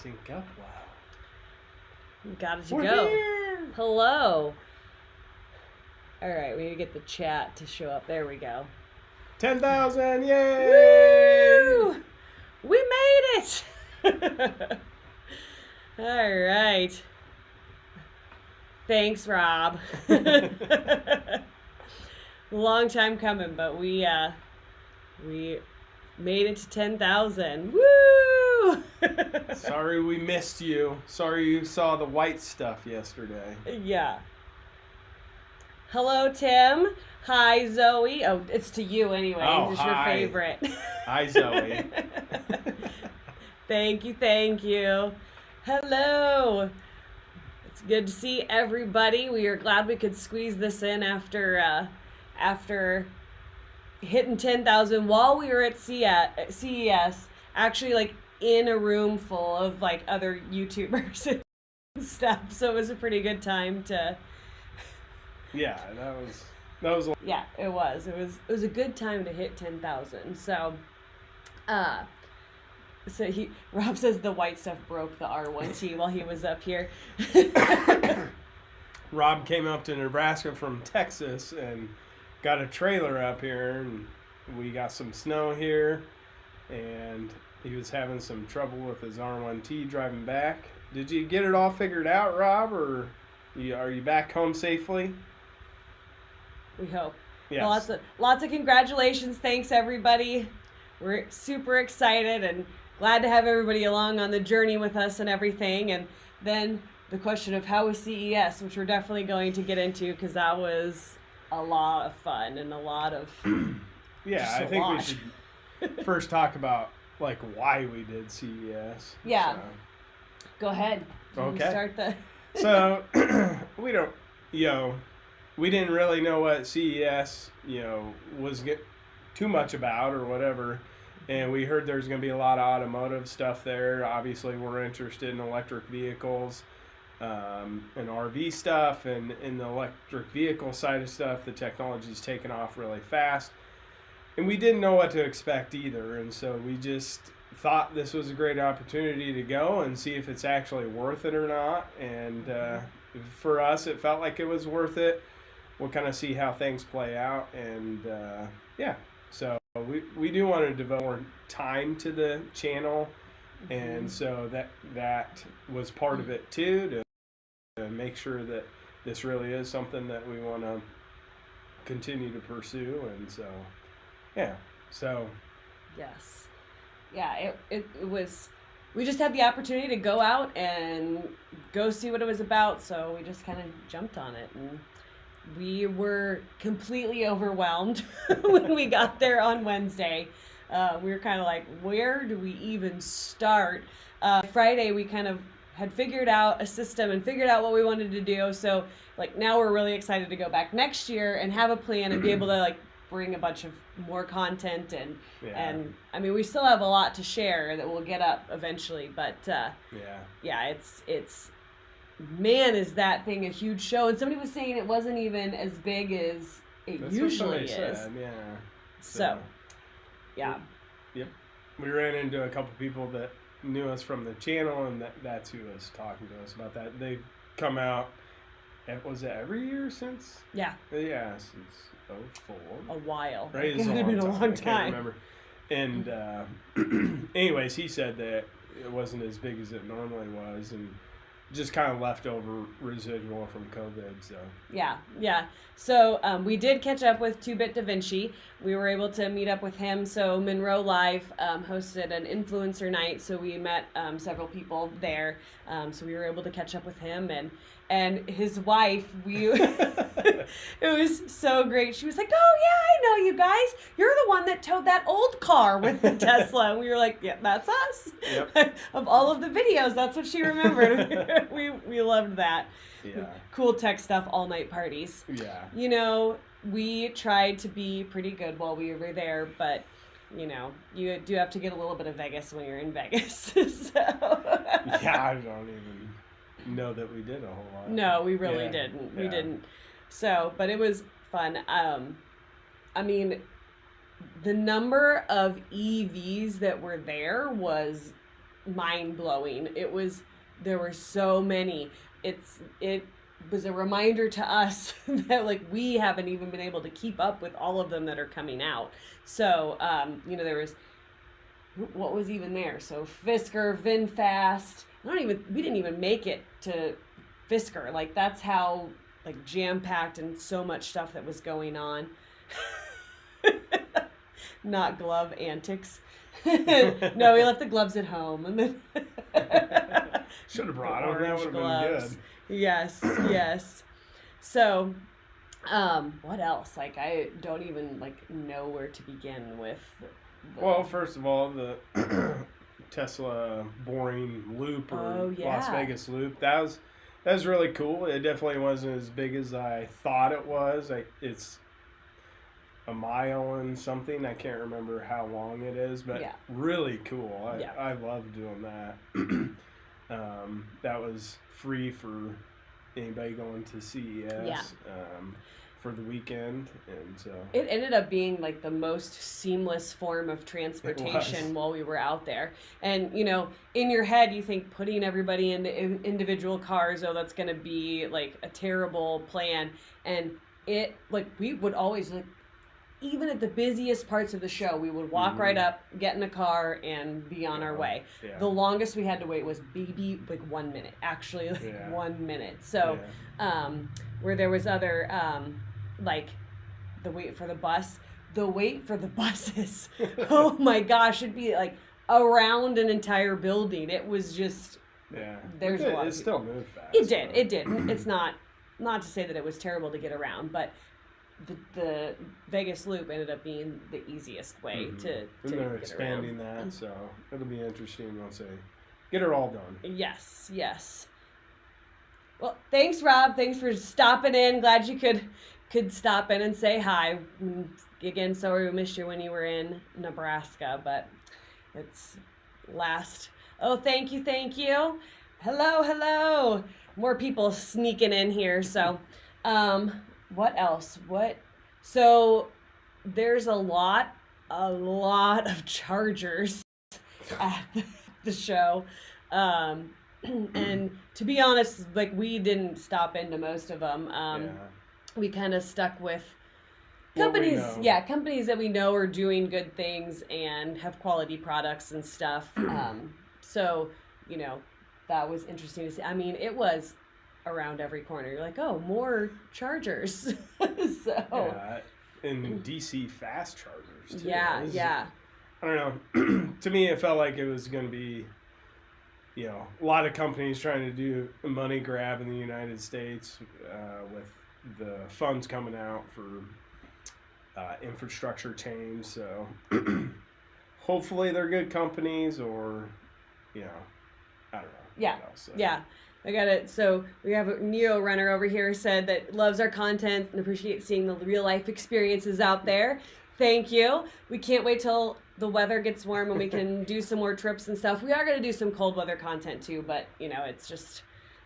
sync up well. Got it to We're go. here. Hello. All right, we need to get the chat to show up. There we go. 10,000, yay! Woo! We made it! All right. Thanks, Rob. Long time coming, but we made it to 10,000. Woo! Sorry we missed you. Sorry you saw the white stuff yesterday. Yeah. Hello, Tim. Hi, Zoe. Oh, it's to you anyway. Oh, it's hi. your favorite. Hi, Zoe. Thank you, thank you. Hello. It's good to see everybody. We are glad we could squeeze this in after hitting 10,000 while we were at CES. Actually, like in a room full of like other YouTubers and stuff. So it was a pretty good time to. Yeah, that was. Yeah, it was. It was a good time to hit 10,000. So, Rob says the white stuff broke the R1T while he was up here. Rob came up to Nebraska from Texas and got a trailer up here, and we got some snow here, and he was having some trouble with his R1T driving back. Did you get it all figured out, Rob, or are you back home safely? We hope. Yes. Well, lots of congratulations. Thanks, everybody. We're super excited and glad to have everybody along on the journey with us and everything. And then the question of how was CES, which we're definitely going to get into because that was a lot of fun and a lot of Yeah, I think we should first talk about like why we did CES. Yeah. So. Go ahead. Okay. Start the. So we didn't really know what CES, was too much about or whatever. And we heard there's going to be a lot of automotive stuff there. Obviously, we're interested in electric vehicles and RV stuff. And in the electric vehicle side of stuff, the technology's taken off really fast. And we didn't know what to expect either. And so we just thought this was a great opportunity to go and see if it's actually worth it or not. And for us, it felt like it was worth it. We'll kind of see how things play out. And so we do want to devote more time to the channel. Mm-hmm. And so that was part of it too, to make sure that this really is something that we want to continue to pursue. And so, yeah. So. Yes. Yeah, it was, we just had the opportunity to go out and go see what it was about. So we just kind of jumped on it, and we were completely overwhelmed when we got there on Wednesday. We were kind of like, where do we even start? Friday, we kind of had figured out a system and figured out what we wanted to do. So like now we're really excited to go back next year and have a plan and be able to like bring a bunch of more content and I mean we still have a lot to share that we'll get up eventually, but it's man, is that thing a huge show. And somebody was saying it wasn't even as big as it usually is. Said, yeah. So yeah. Yep. We ran into a couple people that knew us from the channel, and that's who was talking to us about that. They've come out, was it every year since? Yeah. Yeah, since 04. A while. Right? It's been a long time. I can't remember. And anyways, he said that it wasn't as big as it normally was, and just kind of leftover residual from COVID. So yeah. So we did catch up with 2-Bit Da Vinci. We were able to meet up with him. So Monroe Live hosted an influencer night. So we met several people there. So we were able to catch up with him and his wife. It was so great. She was like, "Oh yeah, I know you guys. You're the one that towed that old car with the Tesla." And we were like, "Yeah, that's us." Yep. Of all of the videos, that's what she remembered. we loved that. Yeah. Cool tech stuff, all night parties. Yeah. We tried to be pretty good while we were there, but you do have to get a little bit of Vegas when you're in Vegas. So. Yeah, I don't even know that we did a whole lot. No, we really didn't. We didn't. So, but it was fun. I mean, the number of EVs that were there was mind-blowing. There were so many. It was a reminder to us that like we haven't even been able to keep up with all of them that are coming out. So there was, what was even there? So Fisker, VinFast. We didn't even make it to Fisker. Like that's how like jam-packed and so much stuff that was going on. Not glove antics. No, we left the gloves at home, and then should have brought them. That would have been good. Yes. So, what else? Like, I don't even like know where to begin with. Well, first of all, the Tesla boring loop or Las Vegas loop. That was really cool. It definitely wasn't as big as I thought it was. It's a mile and something. I can't remember how long it is, but really cool. I love doing that. That was free for anybody going to CES for the weekend, and so it ended up being like the most seamless form of transportation while we were out there. And in your head you think putting everybody into individual cars, that's going to be like a terrible plan. And it, like, we would always, like, even at the busiest parts of the show, we would walk right up, get in a car, and be on our way. Yeah. The longest we had to wait was maybe like 1 minute, actually, like 1 minute. So, where there was other, like the wait for the buses, oh my gosh, it'd be like around an entire building. It was just, there's a lot. It still moved fast. It did. It's not to say that it was terrible to get around, but the Vegas Loop ended up being the easiest way to and they're expanding that, so it'll be interesting once they get it all done. Yes. Well, thanks, Rob. Thanks for stopping in. Glad you could stop in and say hi. Again, sorry we missed you when you were in Nebraska, but it's last. Oh, thank you. Hello. More people sneaking in here, so what else? So there's a lot of chargers at the show. And to be honest, like, we didn't stop into most of them. We kind of stuck with companies that we know are doing good things and have quality products and stuff. So, that was interesting to see. I mean, it was around every corner. You're like, oh, more chargers. So and DC fast chargers too. Yeah. I don't know. To me, it felt like it was going to be, a lot of companies trying to do a money grab in the United States with the funds coming out for infrastructure change. So hopefully they're good companies, or I don't know. Yeah. I got it. So we have a Neo Runner over here said that loves our content and appreciates seeing the real life experiences out there. Thank you. We can't wait till the weather gets warm and we can do some more trips and stuff. We are going to do some cold weather content too, but it's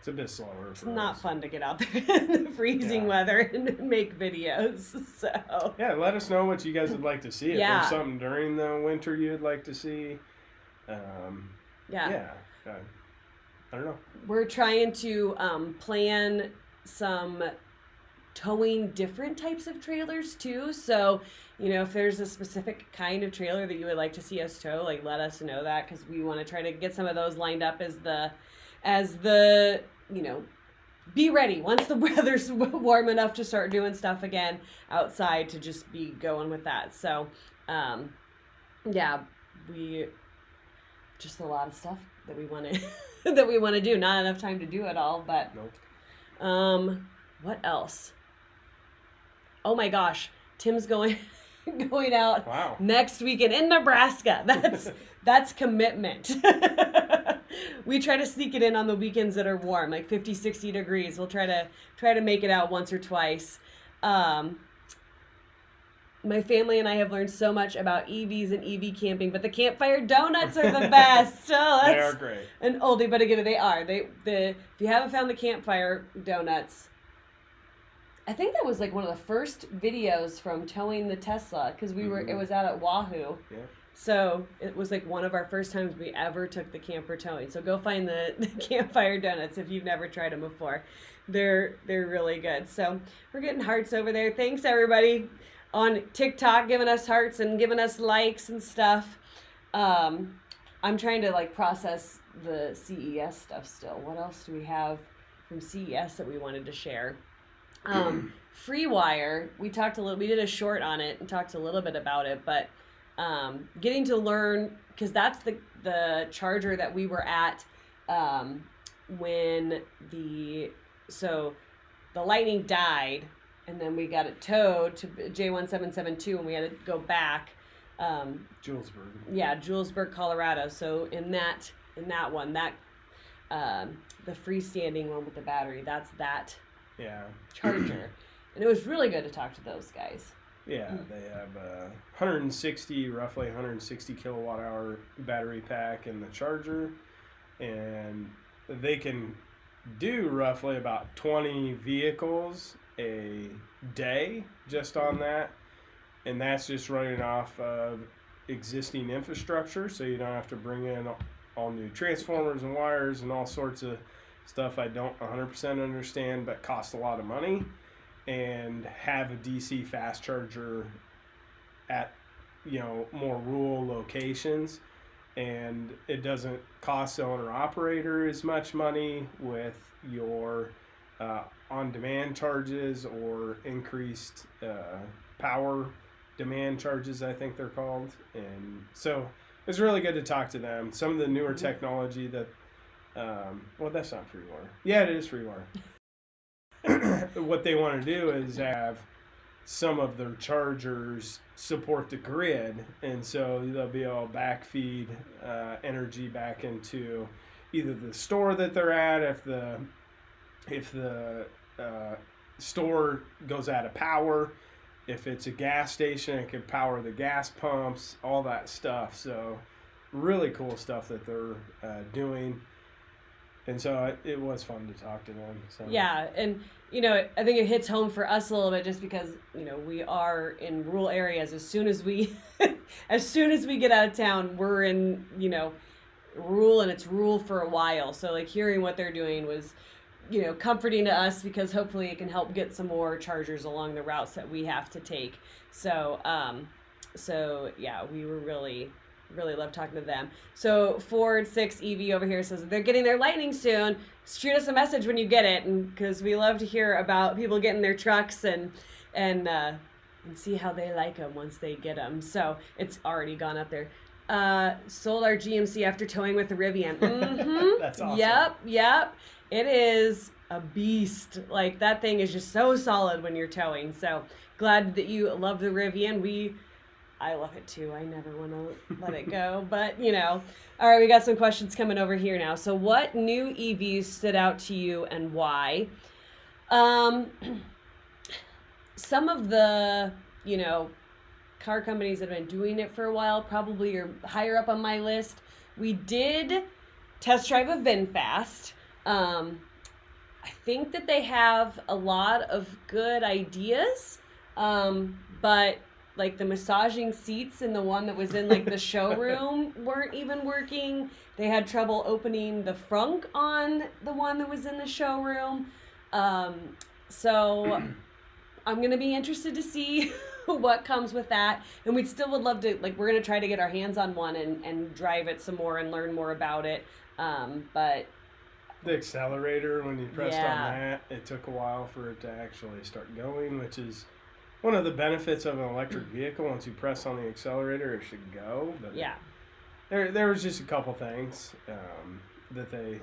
a bit slower. It's not fun to get out there in the freezing weather and make videos. So let us know what you guys would like to see. If there's something during the winter you'd like to see. I don't know. We're trying to plan some towing different types of trailers too. So, if there's a specific kind of trailer that you would like to see us tow, like, let us know that, because we want to try to get some of those lined up as the be ready once the weather's warm enough to start doing stuff again outside, to just be going with that. So, we just a lot of stuff that we want to do. Not enough time to do it all, but nope. What else? Oh my gosh, Tim's going out next weekend in Nebraska. That's commitment. We try to sneak it in on the weekends that are warm, like 50, 60 degrees. We'll try to make it out once or twice. My family and I have learned so much about EVs and EV camping, but the campfire donuts are the best. Oh, they are great. An oldie, but again, they are. If you haven't found the campfire donuts, I think that was like one of the first videos from towing the Tesla, because it was out at Wahoo. Yeah. So it was like one of our first times we ever took the camper towing. So go find the campfire donuts if you've never tried them before. They're really good. So we're getting hearts over there. Thanks everybody on TikTok giving us hearts and giving us likes and stuff. I'm trying to like process the CES stuff still. What else do we have from CES that we wanted to share? FreeWire, we did a short on it and talked a little bit about it, but getting to learn, because that's the charger that we were at when the Lightning died, and then we got it towed to J1772 and we had to go back. Julesburg. Yeah, Julesburg, Colorado. So in that one, the freestanding one with the battery, that's that charger. And it was really good to talk to those guys. Yeah, they have a roughly 160 kilowatt hour battery pack in the charger, and they can do roughly about 20 vehicles a day just on that, and that's just running off of existing infrastructure, so you don't have to bring in all new transformers and wires and all sorts of stuff I don't 100% understand but cost a lot of money, and have a DC fast charger at more rural locations, and it doesn't cost the owner operator as much money with your on-demand charges or increased power demand charges, I think they're called. And so it's really good to talk to them. Some of the newer technology that that's not FreeWire. Yeah, it is FreeWire. What they want to do is have some of their chargers support the grid, and so they'll be able to backfeed energy back into either the store that they're at, if the store goes out of power, if it's a gas station, it can power the gas pumps, all that stuff. So really cool stuff that they're doing. And so it was fun to talk to them. So. Yeah, and I think it hits home for us a little bit just because we are in rural areas. As soon as we get out of town, we're in rural, and it's rural for a while. So like hearing what they're doing was comforting to us, because hopefully it can help get some more chargers along the routes that we have to take. So yeah, we were really love talking to them. So Ford 6 EV over here says they're getting their Lightning soon. Shoot us a message when you get it, and because we love to hear about people getting their trucks and see how they like them once they get them. So it's already gone up there. Sold our GMC after towing with the Rivian. Mm-hmm. That's awesome. Yep. It is a beast. Like, that thing is just so solid when you're towing. So glad that you love the Rivian. I love it too. I never want to let it go. But, all right, we got some questions coming over here now. So what new EVs stood out to you and why? Some of the, car companies that have been doing it for a while probably are higher up on my list. We did test drive a VinFast. I think that they have a lot of good ideas, but like the massaging seats in the one that was in like the showroom weren't even working. They had trouble opening the frunk on the one that was in the showroom. So I'm going to be interested to see what comes with that. And we still would love to, like, we're going to try to get our hands on one and drive it some more and learn more about it. But the accelerator, when you pressed on that, it took a while for it to actually start going, which is one of the benefits of an electric vehicle. Once you press on the accelerator, it should go. But yeah, there was just a couple things that they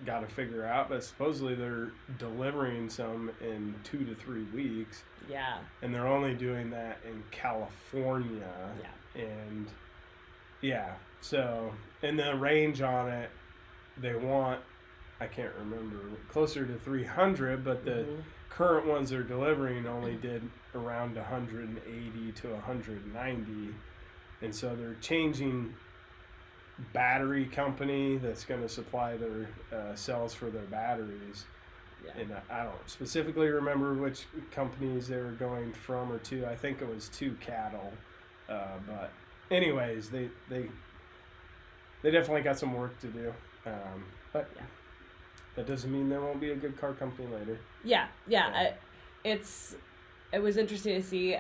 got to figure out. But supposedly they're delivering some in 2 to 3 weeks. Yeah. And they're only doing that in California. Yeah. And yeah, so and the range on it, they want, I can't remember, closer to 300, but the current ones they're delivering only did around 180 to 190, and so they're changing battery company that's going to supply their cells for their batteries. Yeah. And I don't specifically remember which companies they were going from or to. I think it was to Cattle, but anyways, they definitely got some work to do. But Yeah. that doesn't mean there won't be a good car company later. Yeah. It was interesting to see.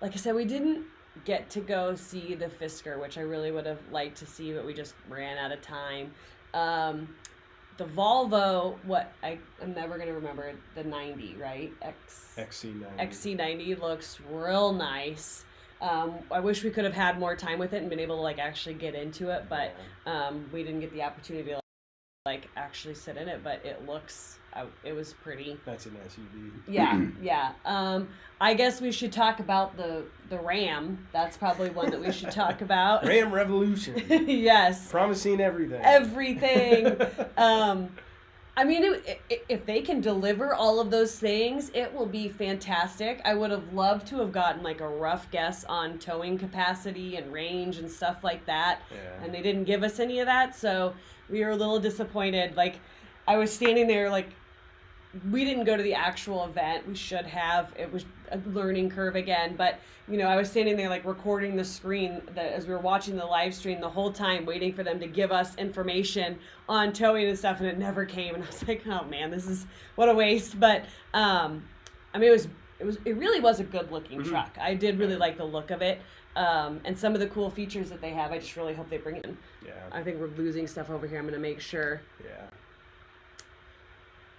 Like I said, we didn't get to go see the Fisker, which I really would have liked to see, but we just ran out of time. The Volvo, I'm never going to remember, the 90, right? XC90. XC90 looks real nice. I wish we could have had more time with it and been able to like actually get into it, but we didn't get the opportunity to like actually sit in it, but it was pretty. That's an SUV. Yeah. I guess we should talk about the Ram. That's probably one that we should talk about. Ram Revolution. Yes. Promising everything. I mean, if they can deliver all of those things, it will be fantastic. I would have loved to have gotten like a rough guess on towing capacity and range and stuff like that. Yeah. And they didn't give us any of that, so we were a little disappointed. Like, I was standing there like, we didn't go to the actual event. We should have. It was a learning curve again. But, I was standing there like recording the screen as we were watching the live stream the whole time, waiting for them to give us information on towing and stuff, and it never came. And I was like, oh man, what a waste. But, I mean, it really was a good looking truck. I did really like the look of it. And some of the cool features that they have, I just really hope they bring it in. Yeah. I think we're losing stuff over here. I'm going to make sure.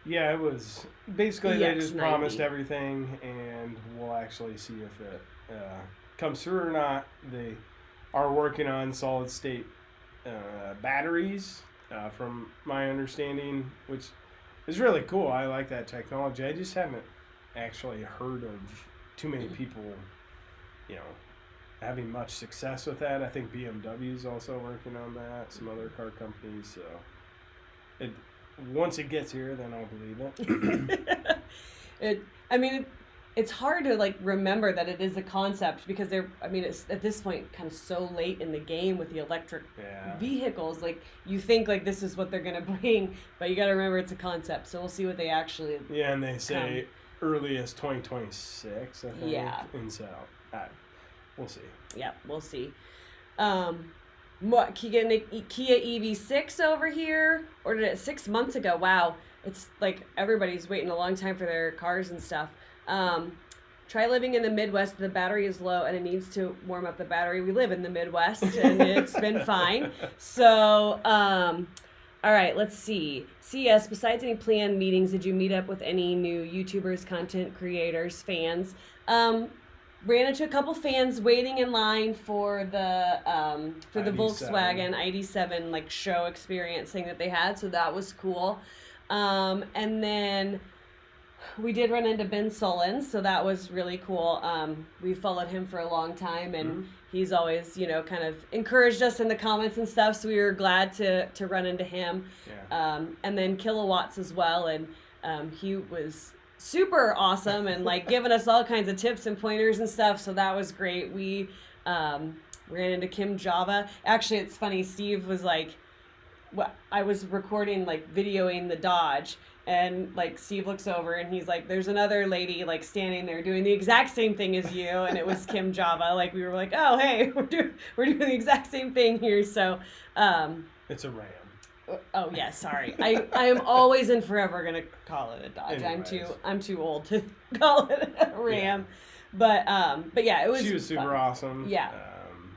Yeah, it was basically they just EX90. promised everything, and we'll actually see if it comes through or not. They are working on solid state batteries, from my understanding, which is really cool. I like that technology. I just haven't actually heard of too many people, having much success with that. I think BMW is also working on that. Some other car companies. So once it gets here, then I'll believe it. It's hard to like remember that it is a concept because it's at this point kind of so late in the game with the electric vehicles. Like, you think like this is what they're gonna bring, but you got to remember it's a concept. So we'll see what they actually. Yeah, and they say earliest 2026. I think. Yeah. And so we'll see. Yeah, we'll see. Kia EV6 over here. Ordered it 6 months ago. Wow. It's like everybody's waiting a long time for their cars and stuff. Try living in the Midwest. The battery is low and it needs to warm up the battery. We live in the Midwest and it's been fine. So, all right, let's see. CS, besides any planned meetings, did you meet up with any new YouTubers, content creators, fans? Ran into a couple fans waiting in line for the Volkswagen ID7 like show experience thing that they had, so that was cool. And then we did run into Ben Solon, so that was really cool. We followed him for a long time, and he's always, kind of encouraged us in the comments and stuff, so we were glad to run into him. Yeah. And then Kilowatts as well, and he was super awesome and like giving us all kinds of tips and pointers and stuff, so that was great. We ran into Kim Java. Actually, it's funny, Steve was like, I was recording like videoing the Dodge, and like Steve looks over and he's like, there's another lady like standing there doing the exact same thing as you, and it was Kim Java. Like, we were like, oh hey, we're doing the exact same thing here. So it's a Ram. Oh yeah, sorry. I am always and forever gonna call it a Dodge. Anyways. I'm too old to call it a Ram. Yeah. But yeah, it was. She was super fun. awesome. Yeah.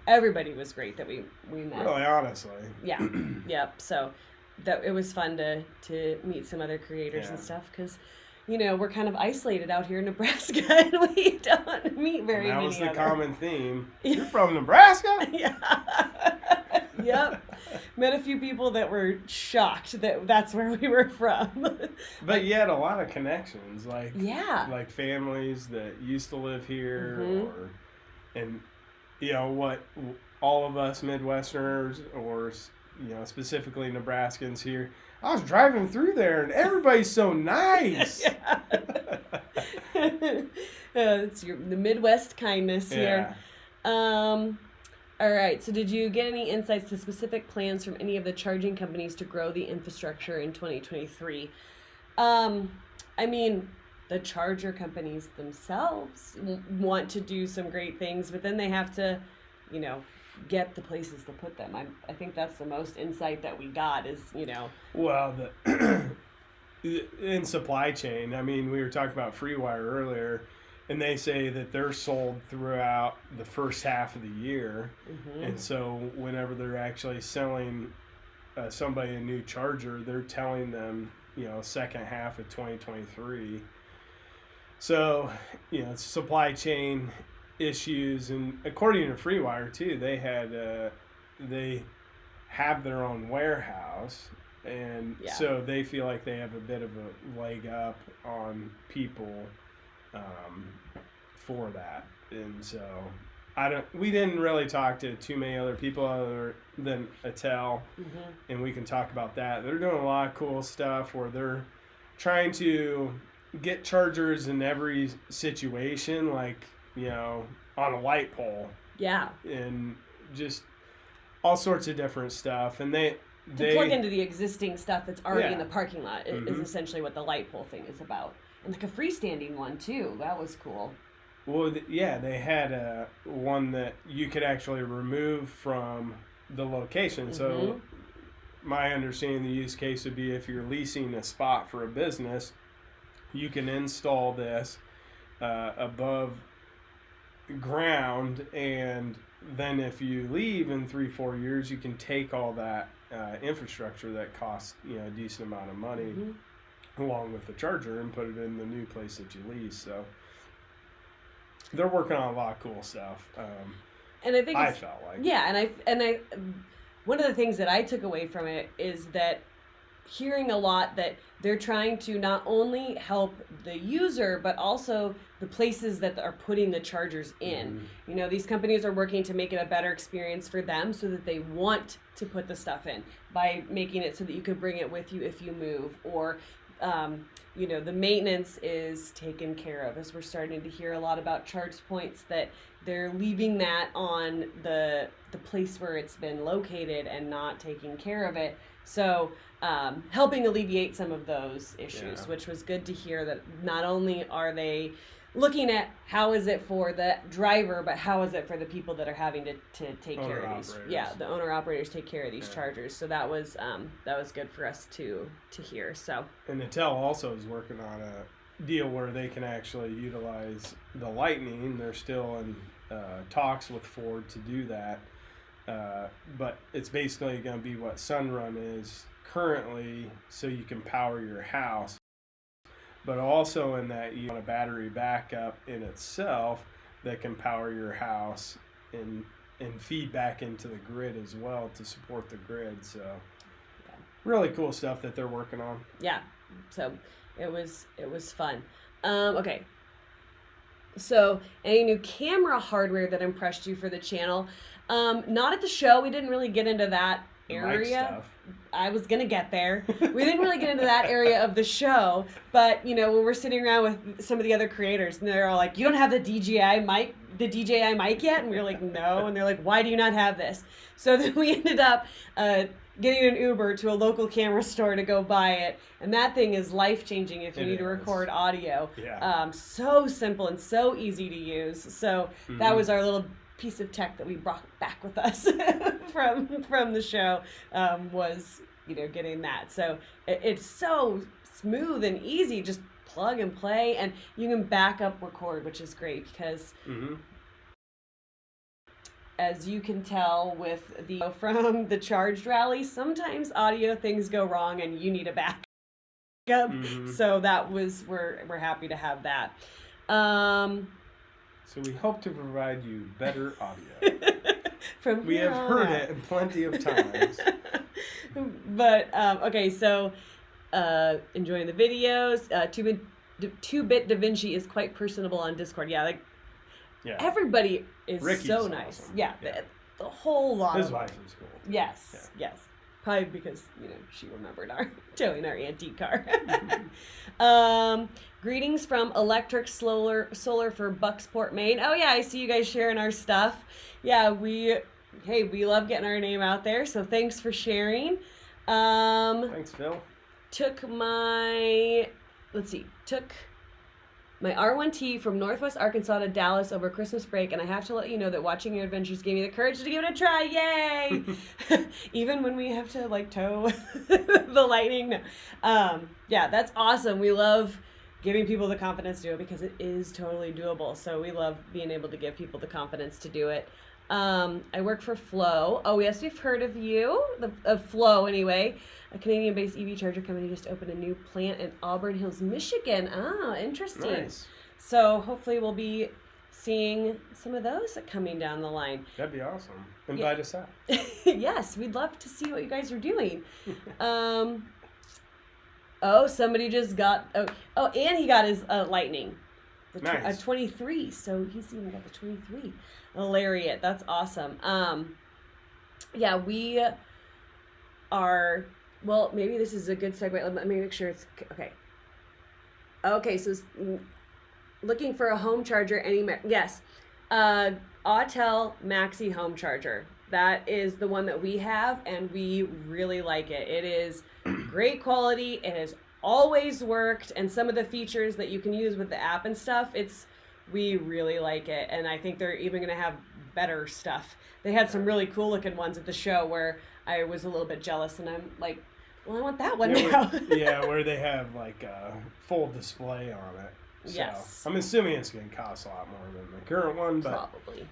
Everybody was great that we met. Really, honestly. Yeah. Yep. So that it was fun to meet some other creators and stuff, because we're kind of isolated out here in Nebraska and we don't meet very many. That was the other. common theme. You're from Nebraska? Yeah. Yep. Met a few people that were shocked that that's where we were from. But you had a lot of connections, like families that used to live here, and what all of us Midwesterners, or specifically Nebraskans here. I was driving through there and everybody's so nice. It's the Midwest kindness here. All right, so did you get any insights to specific plans from any of the charging companies to grow the infrastructure in 2023? I mean, the charger companies themselves want to do some great things, but then they have to, you know, get the places to put them. I think that's the most insight that we got is, you know. Well, in supply chain, I mean, we were talking about FreeWire earlier, and they say that they're sold throughout the first half of the year. Mm-hmm. And so whenever they're actually selling somebody a new charger, they're telling them, you know, second half of 2023. So, you know, supply chain issues, and according to FreeWire too, they have their own warehouse, and so they feel like they have a bit of a leg up on people for that. And so we didn't really talk to too many other people other than Attell, and we can talk about that. They're doing a lot of cool stuff where they're trying to get chargers in every situation, like, you know, on a light pole. Yeah. And just all sorts of different stuff. And they plug into the existing stuff that's already in the parking lot is essentially what the light pole thing is about. And like a freestanding one too. That was cool. Well, they had one that you could actually remove from the location. So my understanding, the use case would be if you're leasing a spot for a business, you can install this above ground, and then if you leave in 3-4 years, you can take all that infrastructure that costs, you know, a decent amount of money along with the charger and put it in the new place that you lease. So they're working on a lot of cool stuff. And I think I felt like, and I one of the things that I took away from it is that hearing a lot that they're trying to not only help the user, but also the places that are putting the chargers in. You know, these companies are working to make it a better experience for them so that they want to put the stuff in by making it so that you could bring it with you if you move, or you know, the maintenance is taken care of. As we're starting to hear a lot about charge points, that they're leaving that on the place where it's been located and not taking care of it. So helping alleviate some of those issues, which was good to hear, that not only are they looking at how is it for the driver, but how is it for the people that are having to take care of these. The owner operators take care of these chargers. So that was good for us to hear. So, and Intel also is working on a deal where they can actually utilize the Lightning. They're still in talks with Ford to do that, but it's basically going to be what Sunrun is currently, so you can power your house, but also in that you want a battery backup in itself that can power your house and feed back into the grid as well to support the grid. So really cool stuff that they're working on. Yeah, so it was fun. Okay, so any new camera hardware that impressed you for the channel? Not at the show. We didn't really get into that area. I was gonna get there. We didn't really get into that area of the show, but you know, when we're sitting around with some of the other creators, and they're all like, "You don't have the DJI mic yet?" And we were like, "No." And they're like, "Why do you not have this?" So then we ended up getting an Uber to a local camera store to go buy it, and that thing is life-changing if you need to record audio. So simple and so easy to use. So that was our little piece of tech that we brought back with us from the show, was, you know, getting that. So it's so smooth and easy, just plug and play, and you can back up record, which is great because as you can tell from the charged rally, sometimes audio things go wrong and you need a backup. So that was, we're happy to have that. So we hope to provide you better audio. We have heard it plenty of times. But okay, so enjoying the videos. 2-Bit Da Vinci is quite personable on Discord. Everybody is Ricky's so nice. Awesome. The whole lot. His wife is cool. Yes. Probably because, you know, she remembered towing our antique car. Greetings from Electric Solar for Bucksport, Maine. Oh yeah, I see you guys sharing our stuff. Yeah, we love getting our name out there, so thanks for sharing. Thanks, Phil. Took my R1T from Northwest Arkansas to Dallas over Christmas break, and I have to let you know that watching your adventures gave me the courage to give it a try. Yay! Even when we have to like tow the Lightning. No. Yeah, that's awesome. We love giving people the confidence to do it because it is totally doable. So we love being able to give people the confidence to do it. I work for Flow. Oh, yes, we've heard of you. Of Flow, anyway. A Canadian-based EV charger company just opened a new plant in Auburn Hills, Michigan. Ah, interesting. Nice. So hopefully we'll be seeing some of those coming down the line. That'd be awesome. Invite us out. Yes, we'd love to see what you guys are doing. Oh, somebody just got... Oh, and he got his Lightning. Nice. A 23, so he's even got the 23. A Lariat, that's awesome. Yeah, we are... Well, maybe this is a good segue. Let me make sure it's... Okay. Okay, so looking for a home charger. Yes. Autel Maxi home charger. That is the one that we have, and we really like it. It is great quality. It has always worked, and some of the features that you can use with the app and stuff, we really like it, and I think they're even going to have better stuff. They had some really cool looking ones at the show where I was a little bit jealous, and I'm like, well, I want that one now. Where they have like a full display on it. So, yes. I'm assuming it's going to cost a lot more than the current one, but probably.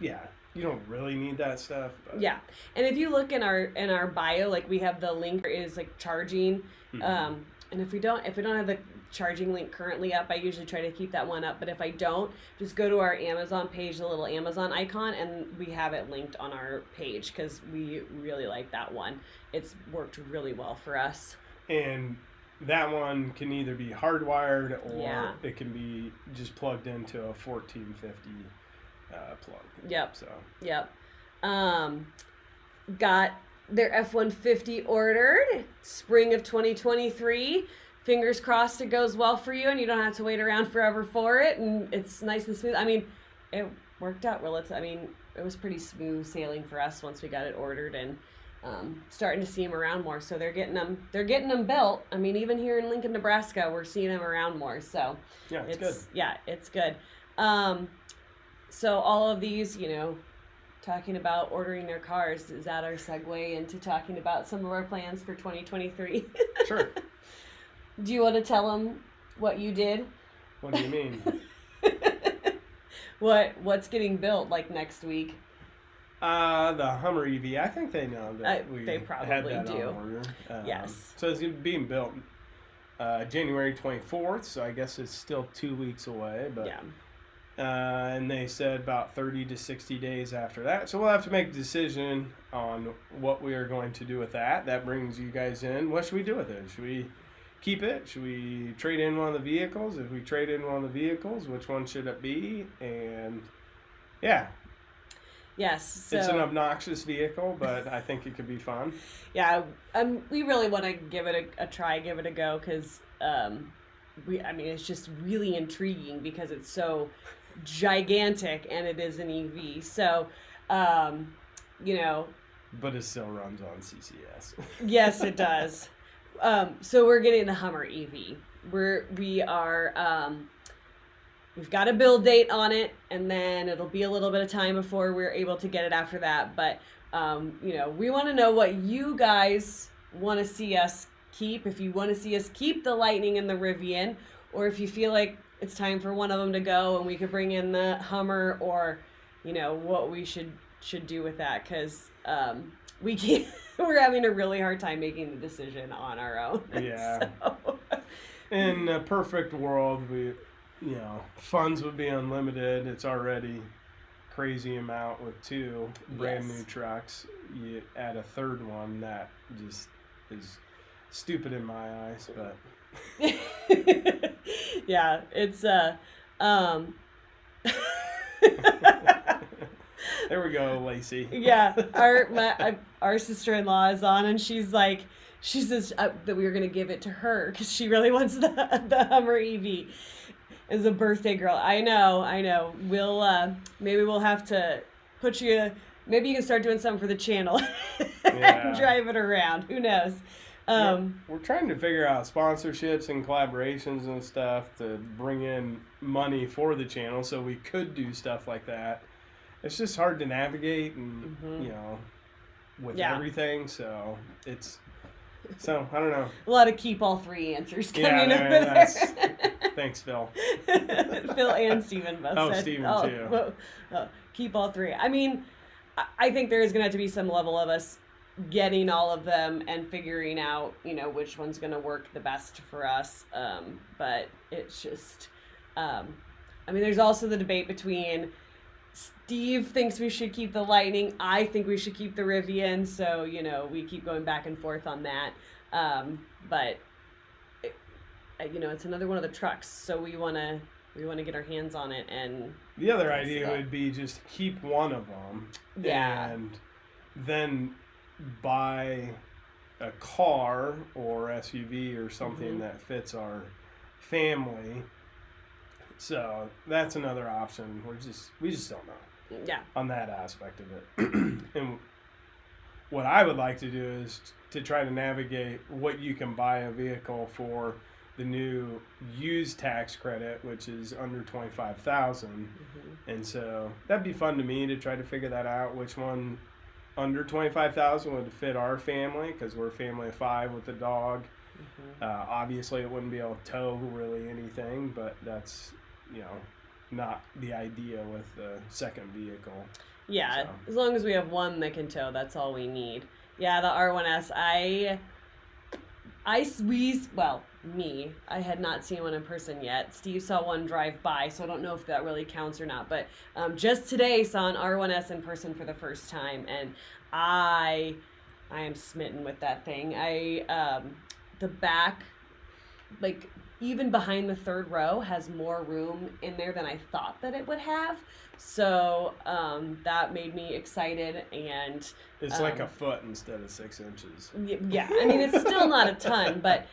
Yeah, you don't really need that stuff. But. Yeah, and if you look in our bio, like we have the link is like charging, and if we don't have the charging link currently up, I usually try to keep that one up. But if I don't, just go to our Amazon page, the little Amazon icon, and we have it linked on our page because we really like that one. It's worked really well for us. And that one can either be hardwired or it can be just plugged into a 1450 plug. Yep. So. Yep. Got their F-150 ordered spring of 2023. Fingers crossed it goes well for you and you don't have to wait around forever for it, and it's nice and smooth. I mean, it worked out it was pretty smooth sailing for us once we got it ordered, and starting to see them around more. So they're getting them built. I mean, even here in Lincoln, Nebraska, we're seeing them around more. So yeah, it's good. Yeah, it's good. So all of these, talking about ordering their cars, is that our segue into talking about some of our plans for 2023? Sure. Do you want to tell them what you did? What do you mean? What's getting built like next week? The Hummer EV. I think they know that they probably had that do. on order. Yes. So it's being built January 24th. So I guess it's still 2 weeks away. But yeah. And they said about 30 to 60 days after that. So we'll have to make a decision on what we are going to do with that. That brings you guys in. What should we do with it? Should we keep it? Should we trade in one of the vehicles? If we trade in one of the vehicles, which one should it be? And yeah. Yes. So, it's an obnoxious vehicle, but I think it could be fun. Yeah. We really want to give it a try, give it a go, because it's just really intriguing because it's so gigantic and it is an EV. So, But it still runs on CCS. Yes, it does. So we're getting the Hummer EV. We've got a build date on it, and then it'll be a little bit of time before we're able to get it after that. But, we want to know what you guys want to see us keep. If you want to see us keep the Lightning and the Rivian, or if you feel like it's time for one of them to go and we could bring in the Hummer, or, what we should do with that. Because we can't. We're having a really hard time making the decision on our own. Yeah. So. In a perfect world, funds would be unlimited. It's already crazy amount with 2 brand new trucks. You add a third one, that just is stupid in my eyes, but. Yeah, it's There we go, Lacey. Yeah, our sister-in-law is on, and she says that we were gonna give it to her because she really wants the Hummer EV as a birthday girl. I know. We'll maybe we'll have to put you. Maybe you can start doing something for the channel and drive it around. Who knows? We're trying to figure out sponsorships and collaborations and stuff to bring in money for the channel, so we could do stuff like that. It's just hard to navigate, and with everything. So I don't know. A lot of keep all three answers coming over there. Thanks, Phil. Phil and Steven both said. Steven too. Keep all three. I mean, I think there is going to have to be some level of us getting all of them and figuring out, which one's going to work the best for us. But it's just, there's also the debate between Steve thinks we should keep the Lightning. I think we should keep the Rivian. So, we keep going back and forth on that. But, it's another one of the trucks. So we want to get our hands on it. And the other idea would be just keep one of them. Yeah. And then buy a car or SUV or something that fits our family. So that's another option. We just don't know. Yeah. On that aspect of it. And what I would like to do is to try to navigate what you can buy a vehicle for the new used tax credit, which is under $25,000. And so that'd be fun to me to try to figure that out, which one under $25,000 would fit our family, because we're a family of 5 with a dog. Obviously, it wouldn't be able to tow really anything, but that's not the idea with the second vehicle. Yeah, as long as we have one that can tow, that's all we need. Yeah, the R1S, I had not seen one in person yet. Steve saw one drive by, so I don't know if that really counts or not. But just today saw an R1S in person for the first time, and I am smitten with that thing. The back, like even behind the third row, has more room in there than I thought that it would have. So that made me excited, and it's like a foot instead of 6 inches. Yeah, I mean it's still not a ton, but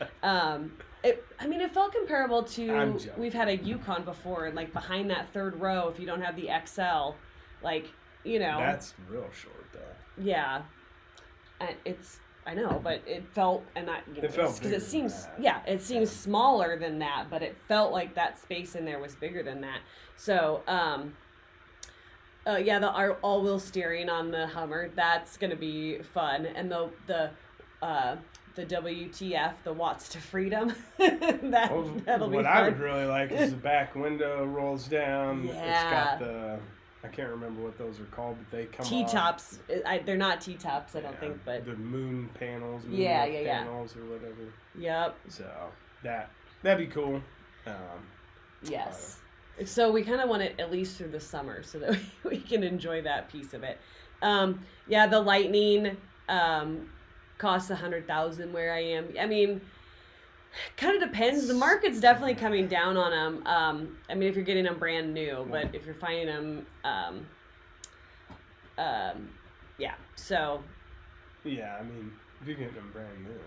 it felt comparable to we've had a Yukon before, and like behind that third row, if you don't have the XL, that's real short though. Yeah, and I know, but it felt, it felt because it seems it seems smaller than that, but it felt like that space in there was bigger than that. So the all-wheel steering on the Hummer, that's gonna be fun, and the WTF, the Watts to Freedom, that'll be fun. What I would really like is the back window rolls down. Yeah. It's got I can't remember what those are called, but they come T-tops. They're not T-tops, I don't think, but the moon panels, panels or whatever. Yep. So that'd be cool. Yes. So we kind of want it at least through the summer so that we can enjoy that piece of it. The Lightning costs $100,000 where I am. I mean, kind of depends. The market's definitely coming down on them. If you're getting them brand new, but if you're finding them, So. Yeah, if you're getting them brand new,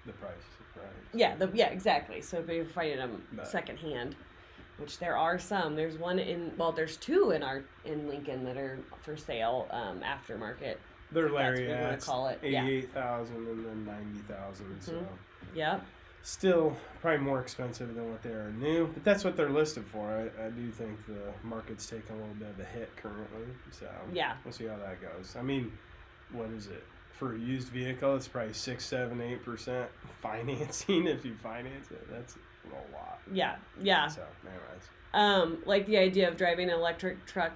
the price is the price. Yeah, exactly. So if you're finding them secondhand, which there are some. There's there's 2 in Lincoln that are for sale, aftermarket. They're Larry that's what you want to call it. 88,000 and then 90,000. So yeah, still probably more expensive than what they are new, but that's what they're listed for. I do think the market's taking a little bit of a hit currently. So yeah, we'll see how that goes. What is it for a used vehicle? It's probably 6, 7, 8% financing if you finance it. That's a lot. Yeah. So, anyways. Like the idea of driving an electric truck,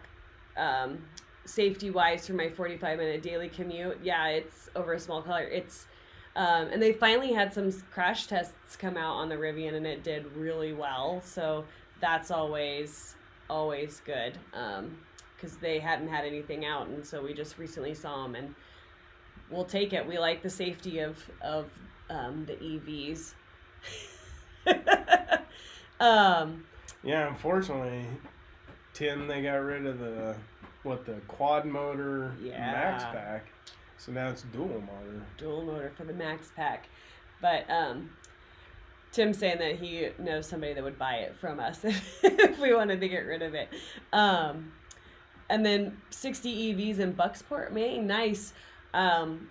safety-wise for my 45-minute daily commute. Yeah, it's over a small color. It's, and they finally had some crash tests come out on the Rivian, and it did really well. So that's always good, because they hadn't had anything out, and so we just recently saw them, and we'll take it. We like the safety of the EVs. Unfortunately, Tim, they got rid of the quad motor Max Pack, so now it's dual motor for the Max Pack. But Tim's saying that he knows somebody that would buy it from us if we wanted to get rid of it. And then 60 EVs in Bucksport, Maine. Nice. 70.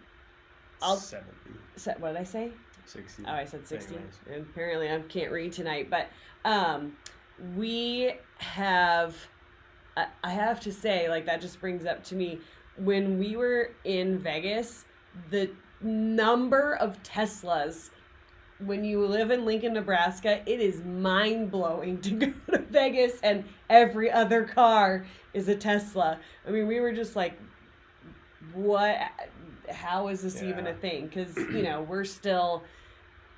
What did I say? 60. Oh, I said 60. Anyways. And apparently I can't read tonight. But we have, I have to say, like, that just brings up to me, when we were in Vegas, the number of Teslas, when you live in Lincoln, Nebraska, it is mind-blowing to go to Vegas and every other car is a Tesla. I mean, we were just like, what? How is this even a thing? Because, we're still,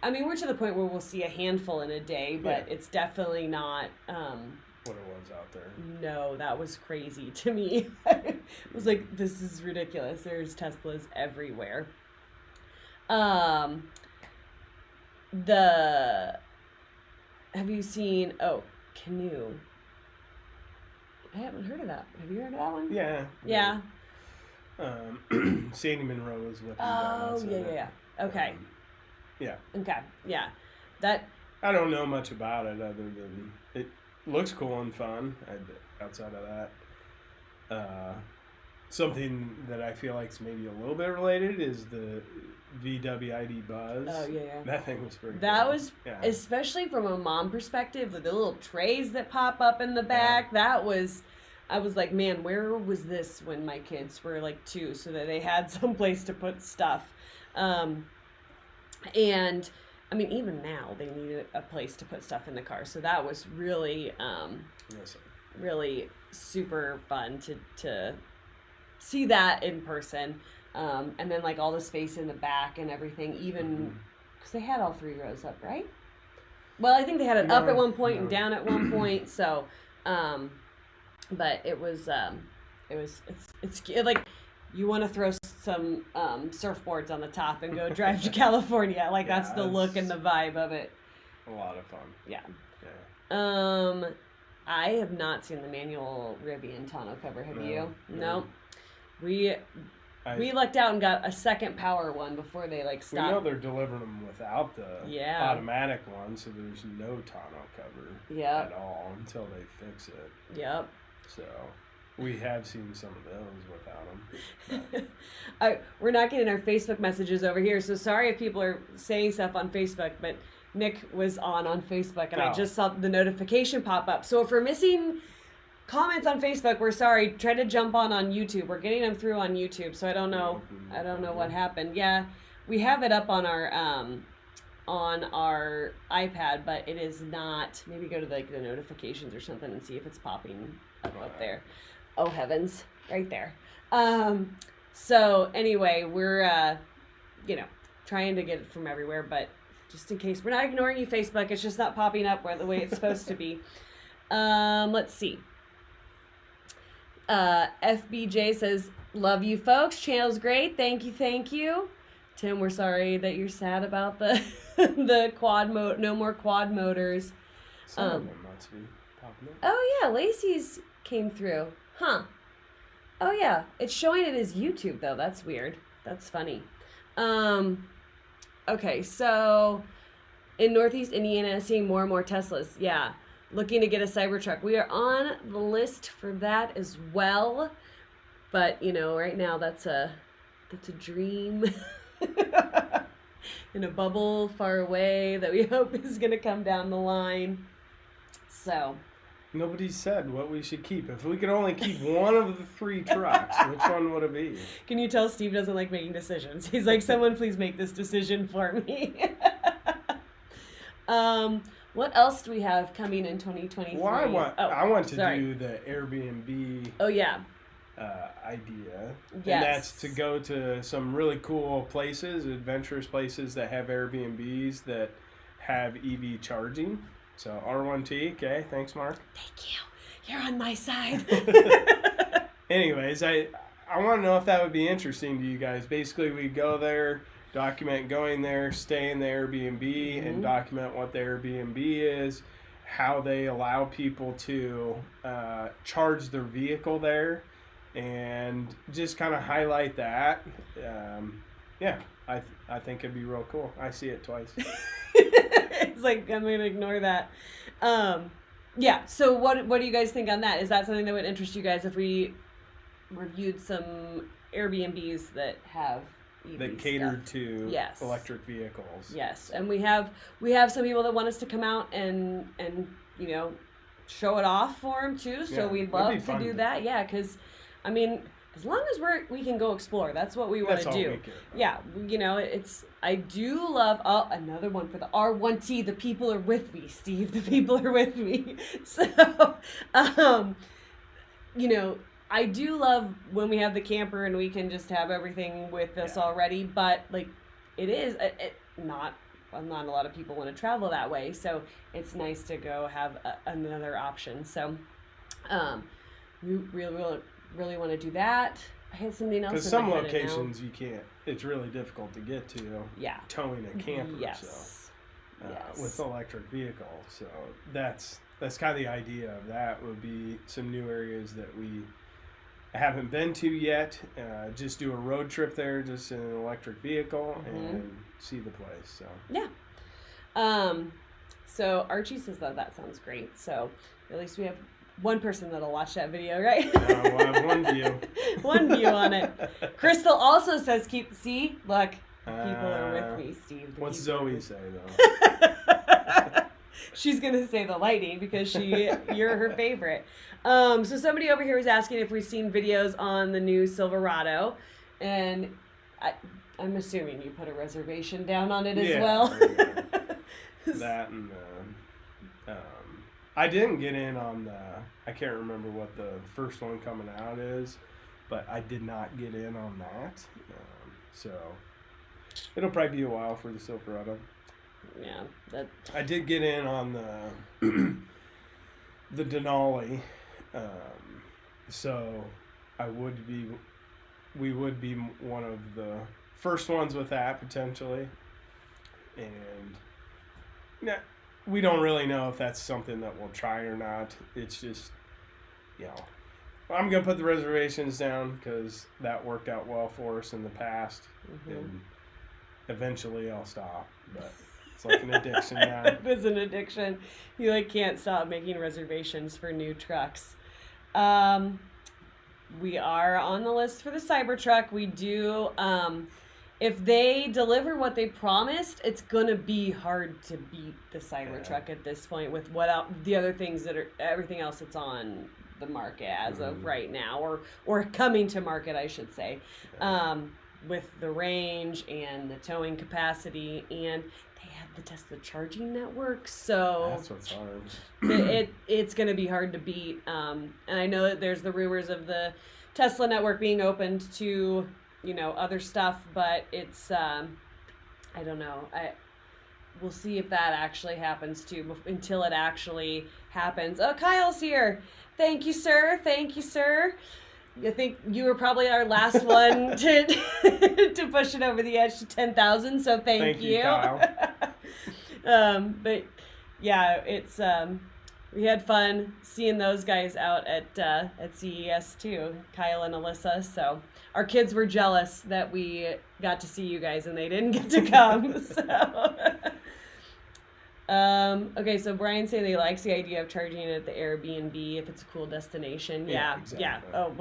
we're to the point where we'll see a handful in a day, but it's definitely not what it was out there. No, that was crazy to me. It was like, this is ridiculous. There's Teslas everywhere. Have you seen, Canoe? I haven't heard of that. Have you heard of that one? Yeah. Yeah. Sandy Monroe was with him. Yeah. Okay. Yeah. Okay. Yeah. That. I don't know much about it other than it looks cool and fun. Outside of that, something that I feel like is maybe a little bit related is the VWID Buzz. Oh yeah. That thing was pretty. That cool. was, especially from a mom perspective, the little trays that pop up in the back. Yeah. That was. I was like, man, where was this when my kids were like 2, so that they had some place to put stuff. And even now they need a place to put stuff in the car. So that was really, really super fun to see that in person. And then like all the space in the back and everything, even because they had all 3 rows up, right? Well, I think they had it up at one point and down at one point. So, but it was it's like you want to throw some surfboards on the top and go drive to California. Like that's the look and the vibe of it. A lot of fun. Yeah. I have not seen the manual RVing tonneau cover. Have you? No. We lucked out and got a second power one before they stopped. We know they're delivering them without the automatic one, so there's no tonneau cover at all until they fix it. Yep. So we have seen some of those without them. We're not getting our Facebook messages over here, so sorry if people are saying stuff on Facebook, but Nick was on Facebook, and I just saw the notification pop up. So if we're missing comments on Facebook, we're sorry. Try to jump on YouTube. We're getting them through on YouTube, so I don't know what happened. Yeah, we have it up on our iPad, but it is not. Maybe go to the notifications or something and see if it's popping up there. Oh heavens, right there. So anyway, we're trying to get it from everywhere, but just in case, we're not ignoring you, Facebook. It's just not popping up the way it's supposed to be. Let's see. FBJ says, love you folks. Channel's great. Thank you. Tim, we're sorry that you're sad about the quad mode. No more quad motors. Some of them must be popping up. Oh yeah, Lacey's came through. Huh. Oh yeah, it's showing it as YouTube though. That's weird. That's funny. Okay, so in Northeast Indiana, seeing more and more Teslas. Yeah, looking to get a Cybertruck. We are on the list for that as well. But right now that's a dream. In a bubble far away that we hope is going to come down the line. So. Nobody said what we should keep. If we could only keep one of the 3 trucks, which one would it be? Can you tell Steve doesn't like making decisions? He's like, someone please make this decision for me. What else do we have coming in 2023? Well, I want to do the Airbnb. Oh, yeah. Idea. Yes. And that's to go to some really cool places, adventurous places that have Airbnbs that have EV charging. So R1T, okay, thanks Mark. Thank you. You're on my side. Anyways, I want to know if that would be interesting to you guys. Basically, we go there, document going there, stay in the Airbnb, and document what the Airbnb is, how they allow people to charge their vehicle there, and just kind of highlight that. I think it'd be real cool. I see it twice. It's like, I'm going to ignore that. Yeah, so what do you guys think on that? Is that something that would interest you guys if we reviewed some Airbnbs that have EV that catered stuff. to Yes. electric vehicles. Yes, and we have some people that want us to come out and you know, show it off for them too. So Yeah, we'd that'd be love to fun do to- that. Yeah, because I mean, as long as we can go explore, that's what we want That's to all do. we care about. Yeah, you know, I do love another one for the R1T. The people are with me, Steve. The people are with me. So, you know, I do love when we have the camper and we can just have everything with us Yeah. already. But like, it is not a lot of people want to travel that way, so it's nice to go have another option. So, we really want to do that. I had something else. Because in some my head locations you can't. It's really difficult to get to. Yeah. Towing a camper. Yes. So, Yes. with electric vehicle. So that's kind of the idea of that. Would be some new areas that we haven't been to yet. Just do a road trip there, just in an electric vehicle, and see the place. So Yeah. So Archie says that sounds great. So at least we have one person that'll watch that video, right? we'll have one view. One view on it. Crystal also says, look, people are with me, Steve. What's Zoe say, though? She's going to say the lighting because you're her favorite. So somebody over here was asking if we've seen videos on the new Silverado. And I'm assuming you put a reservation down on it as well. That and I didn't get in on I can't remember what the first one coming out is, but I did not get in on that. So it'll probably be a while for the Silverado. Yeah, I did get in on the the Denali, so we would be one of the first ones with that potentially, and we don't really know if that's something that we'll try or not. It's just, you know, I'm gonna put the reservations down because that worked out well for us in the past, and eventually I'll stop, but it's like an addiction now. It is an addiction. You can't stop making reservations for new trucks. We are on the list for the Cybertruck. We do. If they deliver what they promised, it's gonna be hard to beat the Cybertruck at this point with the other things that are everything else that's on the market as of right now, or coming to market, I should say, with the range and the towing capacity, and they have the Tesla charging network, so that's what's hard. It's gonna be hard to beat. And I know that there's the rumors of the Tesla network being opened to, other stuff, but it's I don't know. We'll see if that actually happens too. Until it actually happens. Oh, Kyle's here. Thank you, sir. Thank you, sir. I think you were probably our last one to push it over the edge to 10,000. So thank you, Kyle. But yeah, it's we had fun seeing those guys out at CES too, Kyle and Alyssa. So our kids were jealous that we got to see you guys and they didn't get to come. So okay, so Brian's saying he likes the idea of charging it at the Airbnb if it's a cool destination. Yeah, exactly. yeah. Oh,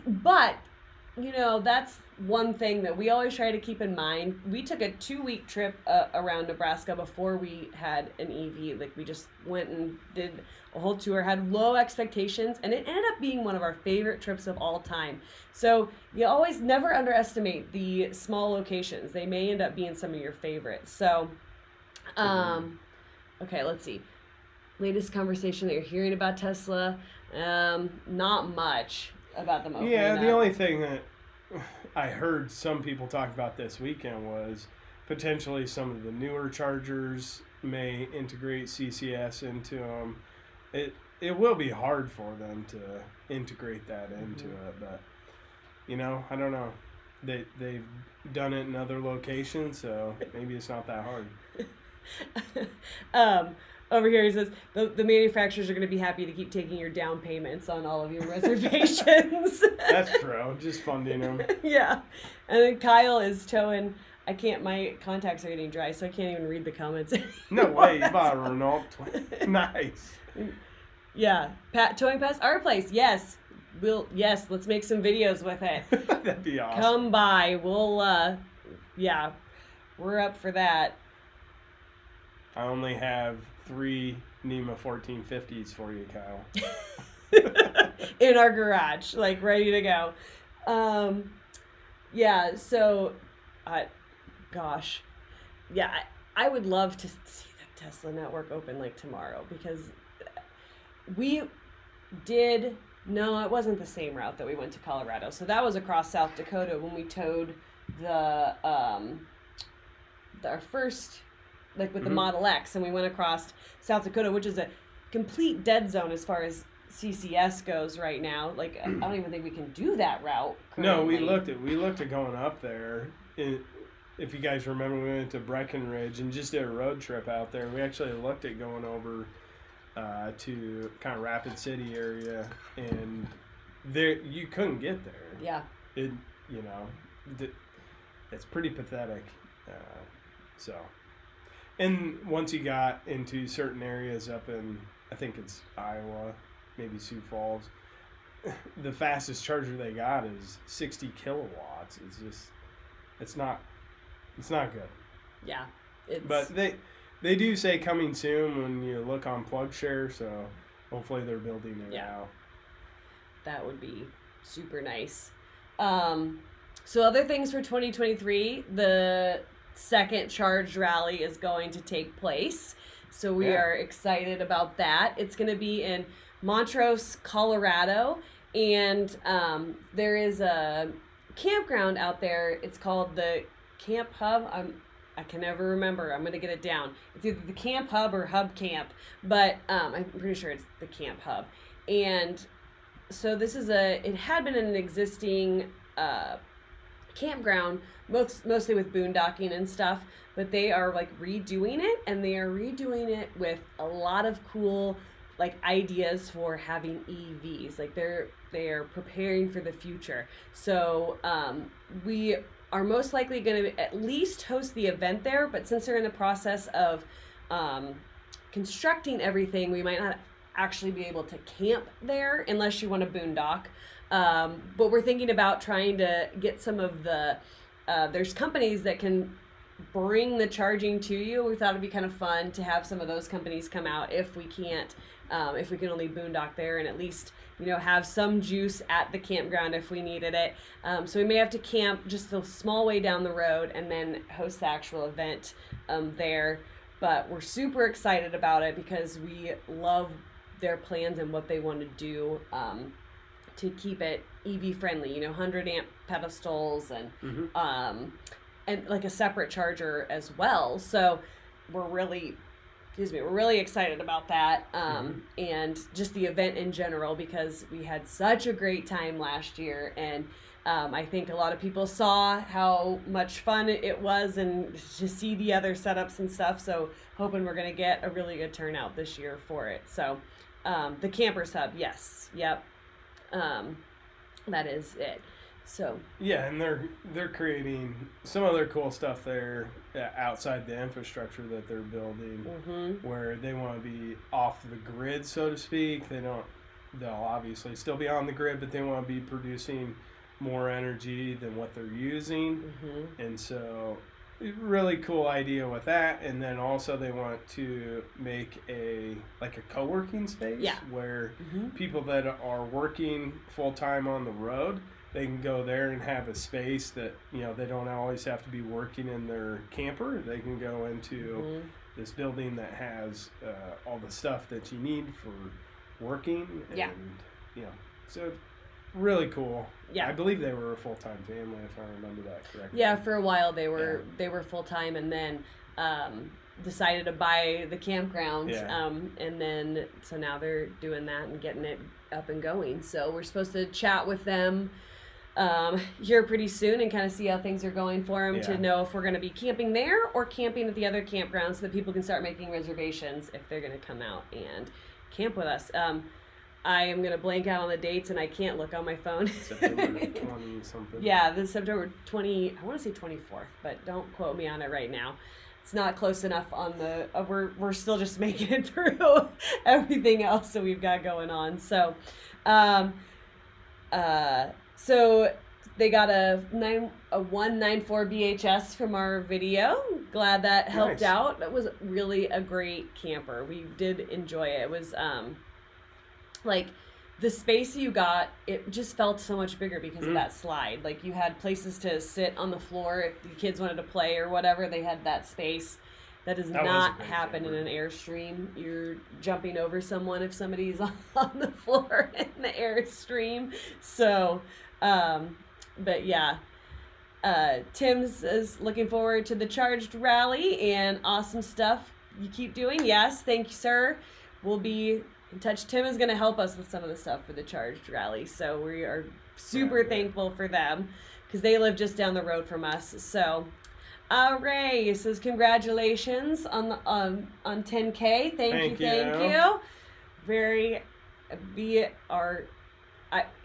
but that's one thing that we always try to keep in mind. We took a 2-week trip around Nebraska before we had an EV. Like, we just went and did a whole tour, had low expectations, and it ended up being one of our favorite trips of all time. So you always never underestimate the small locations. They may end up being some of your favorites. So, okay, let's see. Latest conversation that you're hearing about Tesla, not much about them opening up. The only thing that I heard some people talk about this weekend was potentially some of the newer chargers may integrate CCS into them. It will be hard for them to integrate that into it, but I don't know. They've done it in other locations, so maybe it's not that hard. Over here he says the manufacturers are going to be happy to keep taking your down payments on all of your reservations. That's true. Just funding them. Yeah. And then Kyle is towing. My contacts are getting dry, so I can't even read the comments anymore. No way. You bought a Renault. Nice. Yeah. Towing past our place. Yes. let's make some videos with it. That'd be awesome. Come by. We'll, yeah, we're up for that. I only have 3 NEMA 1450s for you, Kyle. In our garage, like ready to go. Yeah, so, gosh. Yeah, I would love to see the Tesla network open like tomorrow, because we did, no, it wasn't the same route that we went to Colorado. So that was across South Dakota when we towed our first, like with the Model X, and we went across South Dakota, which is a complete dead zone as far as CCS goes right now. Like, I don't even think we can do that route currently. No, we looked at going up there. If you guys remember, we went to Breckenridge and just did a road trip out there. We actually looked at going over to kind of Rapid City area, and there you couldn't get there. Yeah. It's pretty pathetic. So, and once you got into certain areas up in, I think it's Iowa, maybe Sioux Falls, the fastest charger they got is 60 kilowatts. It's not good. Yeah. But they do say coming soon when you look on PlugShare, so hopefully they're building it out. That would be super nice. So other things for 2023, the second Charged Rally is going to take place. So we are excited about that. It's going to be in Montrose, Colorado, and there is a campground out there. It's called the Camp Hub. I can never remember. I'm going to get it down. It's either the Camp Hub or Hub Camp, but I'm pretty sure it's the Camp Hub. And so this is it had been an existing campground, mostly with boondocking and stuff, but they are like redoing it, and they are redoing it with a lot of cool like ideas for having EVs. Like they are preparing for the future. So we are most likely going to at least host the event there, but since they're in the process of constructing everything, we might not actually be able to camp there unless you want to boondock. But we're thinking about trying to get some of the, there's companies that can bring the charging to you. We thought it'd be kind of fun to have some of those companies come out if we can't, if we can only boondock there, and at least, have some juice at the campground if we needed it. So we may have to camp just a small way down the road and then host the actual event there. But we're super excited about it because we love their plans and what they want to do to keep it EV friendly, 100 amp pedestals and like a separate charger as well. So we're really excited about that, and just the event in general, because we had such a great time last year, and I think a lot of people saw how much fun it was, and to see the other setups and stuff. So hoping we're going to get a really good turnout this year for it. So the Campers Hub, yes, yep, that is it. So yeah, and they're creating some other cool stuff there outside the infrastructure that they're building, where they want to be off the grid, so to speak. They'll obviously still be on the grid, but they want to be producing more energy than what they're using. And so really cool idea with that. And then also they want to make a co-working space where people that are working full-time on the road, they can go there and have a space that, they don't always have to be working in their camper. They can go into this building that has all the stuff that you need for working. And, so really cool. Yeah. I believe they were a full-time family, if I remember that correctly. Yeah, for a while they were full-time, and then decided to buy the campground. And then, so now they're doing that and getting it up and going. So we're supposed to chat with them here pretty soon and kind of see how things are going for them, to know if we're going to be camping there or camping at the other campgrounds, so that people can start making reservations if they're going to come out and camp with us. I am going to blank out on the dates, and I can't look on my phone. September 20 something. Yeah, this September 20, I want to say 24th, but don't quote me on it right now. It's not close enough on the, we're still just making it through everything else that we've got going on. So, So they got a 194 BHS from our video. Glad that helped Nice. out. That was really a great camper. We did enjoy it. It was like the space you got, it just felt so much bigger because of that slide. Like you had places to sit on the floor if the kids wanted to play or whatever. They had that space. That does That was a not great happen camper. in an Airstream. You're jumping over someone if somebody's on the floor in the Airstream. So, but yeah, Tim's is looking forward to the Charged rally and awesome stuff you keep doing. Yes, thank you, sir. We'll be in touch. Tim is going to help us with some of the stuff for the Charged rally. So we are super thankful for them because they live just down the road from us. So, Ray says congratulations on the, on 10K. Thank you.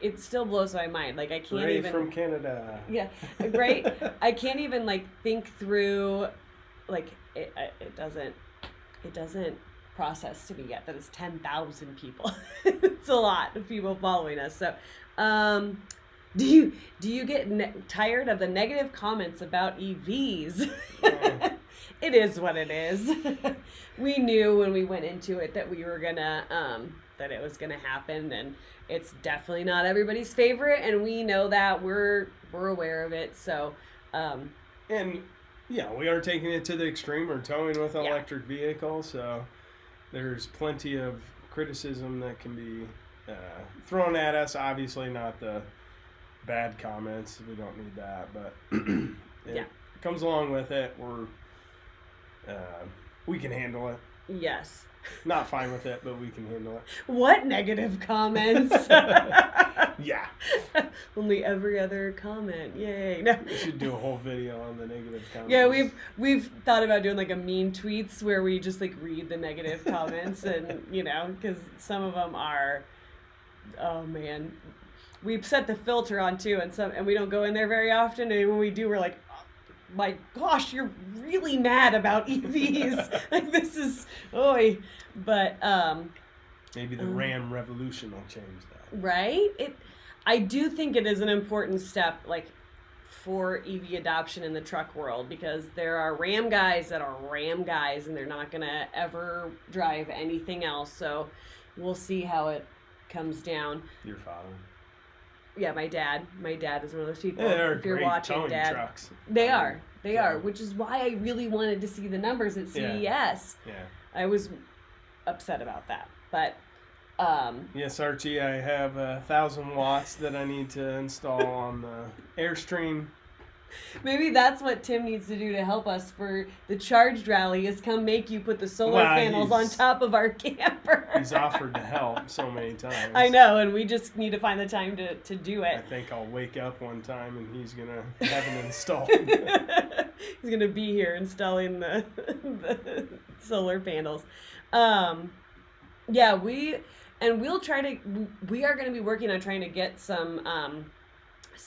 It still blows my mind. Like I can't Ray even from Canada. Yeah, great. I can't even like think through, like it doesn't process to me yet that it's 10,000 people. It's a lot of people following us. So, do you get tired of the negative comments about EVs? It is what it is. We knew when we went into it that we were gonna that it was gonna happen, and it's definitely not everybody's favorite, and we know that we're aware of it. So, and yeah, we are taking it to the extreme. We're towing with an electric vehicle, so there's plenty of criticism that can be thrown at us. Obviously, not the bad comments. We don't need that, but it comes along with it. We can handle it. Yes. Not fine with it, but we can handle it. What negative comments? Yeah. Only every other comment. Yay. No. We should do a whole video on the negative comments. Yeah, we've thought about doing like a mean tweets where we just like read the negative comments and, you know, because some of them are, oh man. We've set the filter on too, and we don't go in there very often, and when we do, we're like, my gosh, you're really mad about EVs. Like this is, oy. But maybe the Ram Revolution will change that. Right? I do think it is an important step, like for EV adoption in the truck world, because there are Ram guys that are Ram guys, and they're not gonna ever drive anything else. So we'll see how it comes down. Your father. Yeah, my dad. My dad is one of those people. Yeah, they're if you're great watching, towing Dad, trucks. they are, which is why I really wanted to see the numbers at CES. Yeah. I was upset about that, but yes, Archie, I have 1,000 watts that I need to install on the Airstream. Maybe that's what Tim needs to do to help us for the Charged rally is come make you put the solar panels on top of our camper. He's offered to help so many times. I know, and we just need to find the time to do it. I think I'll wake up one time and he's going to have it installed. He's going to be here installing the solar panels. Yeah, we are going to be working on trying to get some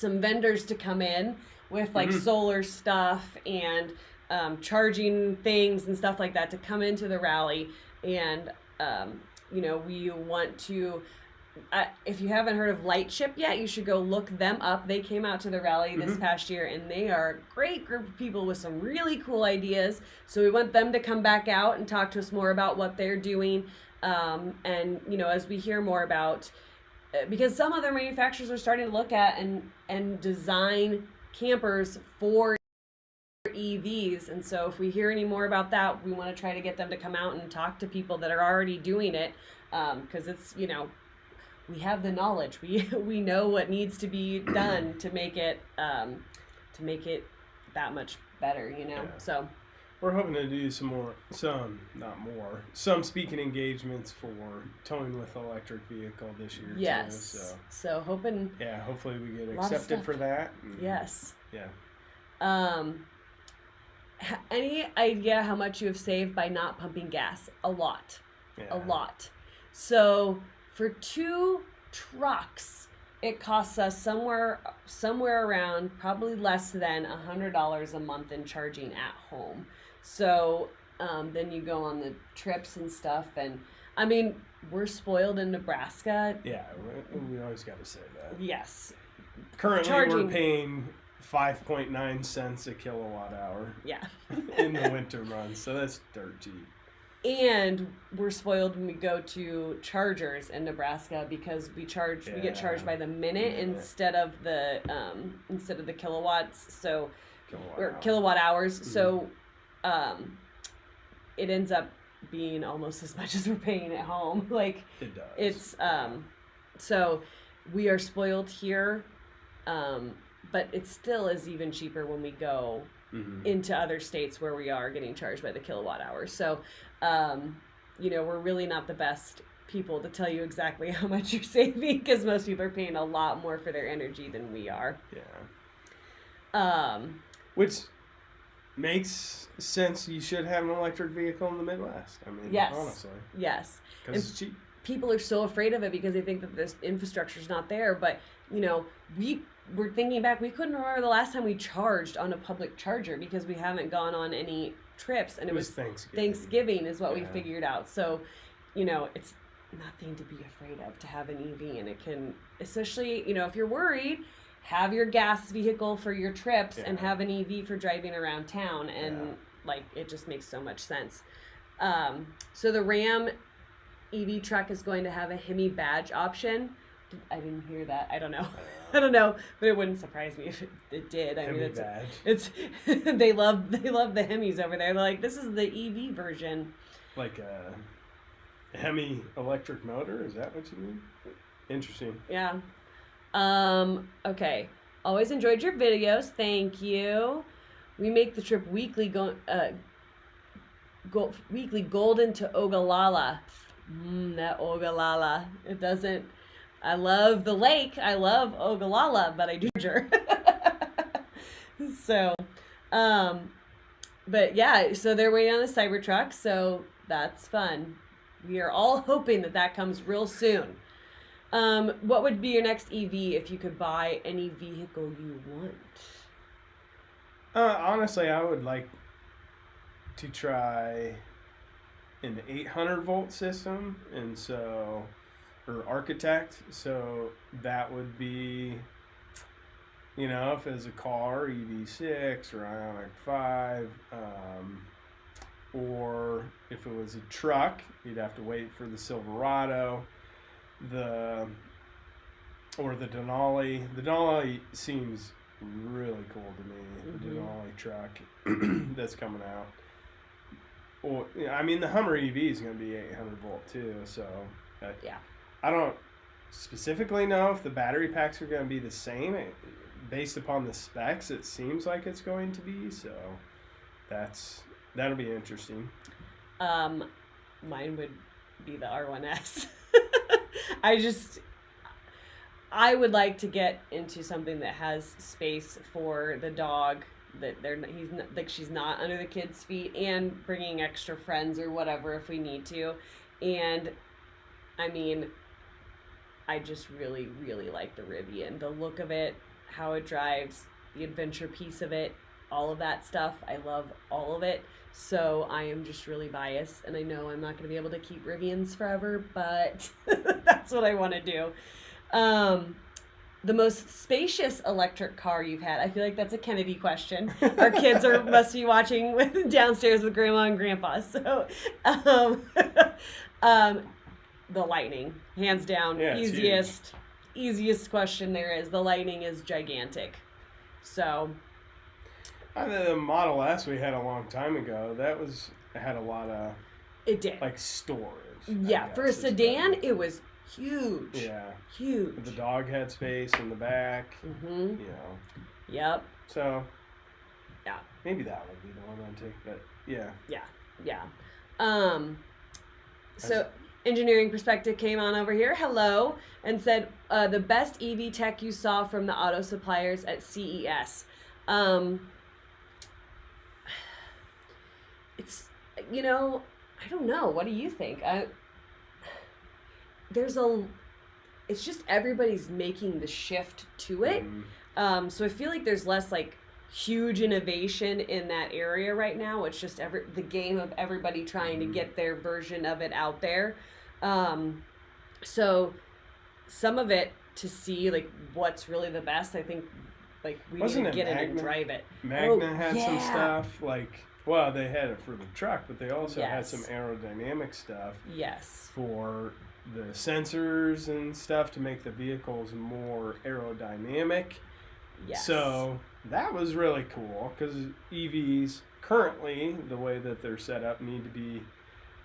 vendors to come in with like solar stuff and charging things and stuff like that to come into the rally. And, you know, we want to, if you haven't heard of Lightship yet, you should go look them up. They came out to the rally this past year, and they are a great group of people with some really cool ideas. So we want them to come back out and talk to us more about what they're doing. And, you know, as we hear more about, because some other manufacturers are starting to look at and design campers for EVs, and so if we hear any more about that, we want to try to get them to come out and talk to people that are already doing it, because it's, you know, we have the knowledge, we know what needs to be done to make it that much better, you know. So we're hoping to do some speaking engagements for towing with electric vehicle this year. Yes. Too, so hoping. Yeah, hopefully we get accepted for that. Yes. Yeah. Any idea how much you have saved by not pumping gas? A lot. Yeah. A lot. So for 2 trucks, it costs us somewhere around probably less than $100 a month in charging at home. So then you go on the trips and stuff, and I mean, we're spoiled in Nebraska. Yeah, we always got to say that. Yes. Currently, we're paying 5.9 cents a kilowatt hour. Yeah. In the winter months, so that's dirt cheap. And we're spoiled when we go to chargers in Nebraska because we get charged by the minute instead of the kilowatts. So kilowatt hours. Mm-hmm. So it ends up being almost as much as we're paying at home. Like it does. It's so we are spoiled here, but it still is even cheaper when we go into other states where we are getting charged by the kilowatt hour. So, we're really not the best people to tell you exactly how much you're saving because most people are paying a lot more for their energy than we are. Yeah. Which makes sense. You should have an electric vehicle in the Midwest. I mean, yes. Honestly. Yes. Because it's cheap. People are so afraid of it because they think that this infrastructure's not there. But, we're thinking back, we couldn't remember the last time we charged on a public charger because we haven't gone on any trips. And it was Thanksgiving is what we figured out. So, it's nothing to be afraid of to have an EV. And it can, especially, if you're worried, have your gas vehicle for your trips and have an EV for driving around town. And, it just makes so much sense. So the Ram EV truck is going to have a Hemi badge option. I didn't hear that. I don't know. I don't know, but it wouldn't surprise me if it did. I mean, it's they love the Hemis over there. They're like, this is the EV version. Like a Hemi electric motor? Is that what you mean? Interesting. Yeah. Okay. Always enjoyed your videos. Thank you. We make the trip weekly. Weekly golden to Ogallala. That Ogallala. It doesn't. I love the lake. I love Ogallala, but I do sure. So, but yeah, so they're waiting on the Cybertruck, so that's fun. We are all hoping that comes real soon. What would be your next EV if you could buy any vehicle you want? Honestly, I would like to try an 800 volt system, and so, or architect. So that would be, if it was a car, EV6 or Ioniq 5, or if it was a truck, you'd have to wait for the Silverado, or the Denali. The Denali seems really cool to me. The Denali truck that's coming out. Well, I mean, the Hummer EV is going to be 800 volt too. So I don't specifically know if the battery packs are going to be the same. Based upon the specs, it seems like it's going to be. So that'll be interesting. Mine would be the R1S. I would like to get into something that has space for the dog, that she's not under the kids' feet, and bringing extra friends or whatever if we need to. And I mean, I just really, really like the Rivian. The look of it, how it drives, the adventure piece of it, all of that stuff. I love all of it. So I am just really biased, and I know I'm not going to be able to keep Rivians forever, but that's what I want to do. The most spacious electric car you've had? I feel like that's a Kennedy question. Our kids must be watching downstairs with Grandma and Grandpa. So, the Lightning, hands down, easiest question there is. The Lightning is gigantic. So, the Model S we had a long time ago, it had a lot of, it did, like, storage. Yeah, for a sedan, it was huge. Yeah. Huge. The dog had space in the back. Mm-hmm. Yep. So. Yeah. Maybe that would be the one I'd take, but yeah. Yeah. So Engineering Perspective came on over here, hello, and said the best EV tech you saw from the auto suppliers at CES. It's, I don't know. What do you think? It's just everybody's making the shift to it. So I feel like there's less huge innovation in that area right now. It's just the game of everybody trying to get their version of it out there. So some of it to see like what's really the best. I think like we need to get in and drive it. Magna had some stuff like. Well, they had it for the truck, but they also had some aerodynamic stuff. Yes. For the sensors and stuff to make the vehicles more aerodynamic. Yes. So that was really cool because EVs currently, the way that they're set up, need to be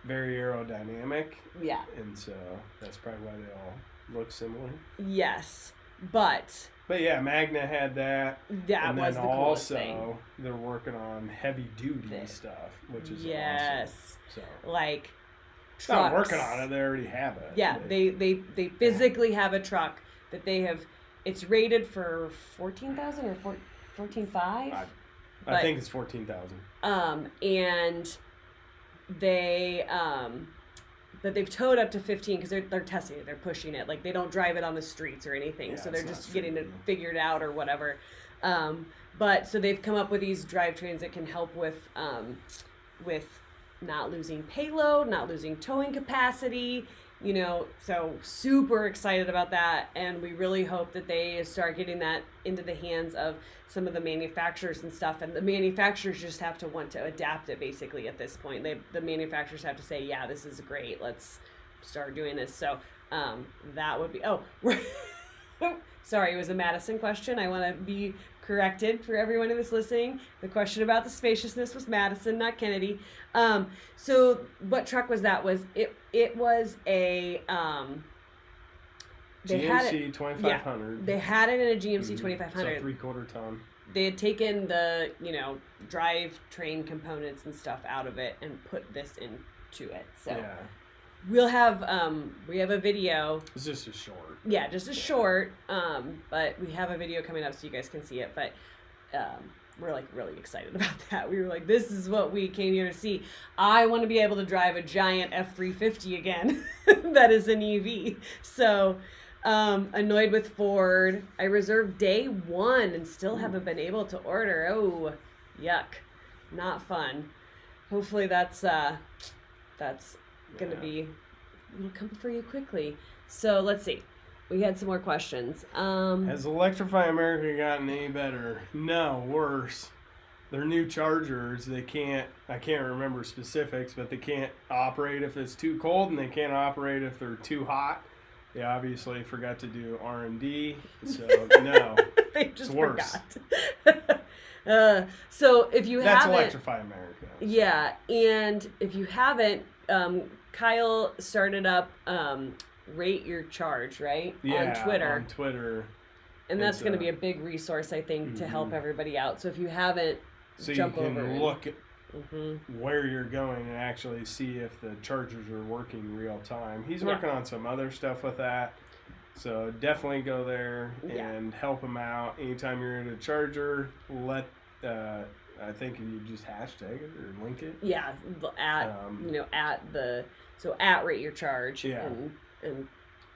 very aerodynamic. Yeah. And so that's probably why they all look similar. Yes. But yeah, Magna had that. That was the coolest thing. Also, they're working on heavy duty stuff, which is awesome. So like trucks. Not working on it; they already have it. Yeah, they physically have a truck that they have. It's rated for 14,000 or 14,500. I think it's 14,000. And they but they've towed up to 15 because they're testing it, they're pushing it, like they don't drive it on the streets or anything, so they're just getting it figured out or whatever. But so they've come up with these drivetrains that can help with not losing payload, not losing towing capacity, you know, so super excited about that, and we really hope that they start getting that into the hands of some of the manufacturers and stuff, and the manufacturers just have to want to adapt it basically at this point. The manufacturers have to say, yeah, this is great, let's start doing this. So that would be, sorry, it was a Madison question. I want to be corrected for everyone who was listening. The question about the spaciousness was Madison, not Kennedy. So what truck was that? It was a GMC 2500. Yeah, they had it in a GMC 2500. So 3/4 ton. They had taken the drivetrain components and stuff out of it and put this into it. So yeah. We'll have we have a video. It's just a short. Yeah, just a short. But we have a video coming up so you guys can see it. But we're like really excited about that. We were like, this is what we came here to see. I want to be able to drive a giant F-350 again that is an EV. So annoyed with Ford. I reserved day one and still haven't been able to order. Oh, yuck. Not fun. Hopefully that's gonna be, it'll come for you quickly. So let's see, we had some more questions. Has Electrify America gotten any better? No, worse. Their new chargers, I can't remember specifics, but they can't operate if it's too cold, and they can't operate if they're too hot. They obviously forgot to do R&D, so no. They just forgot. So if you haven't, that's Electrify America. Yeah, and if you haven't, Kyle started up Rate Your Charge, right? Yeah, on Twitter. On Twitter. And that's going to be a big resource, I think, to help everybody out. So if you haven't, jump over. So you can look at where you're going and actually see if the chargers are working real time. He's working on some other stuff with that. So definitely go there and help him out. Anytime you're in a charger, I think you just hashtag it or link it. Yeah, at Rate Your Charge. Yeah. And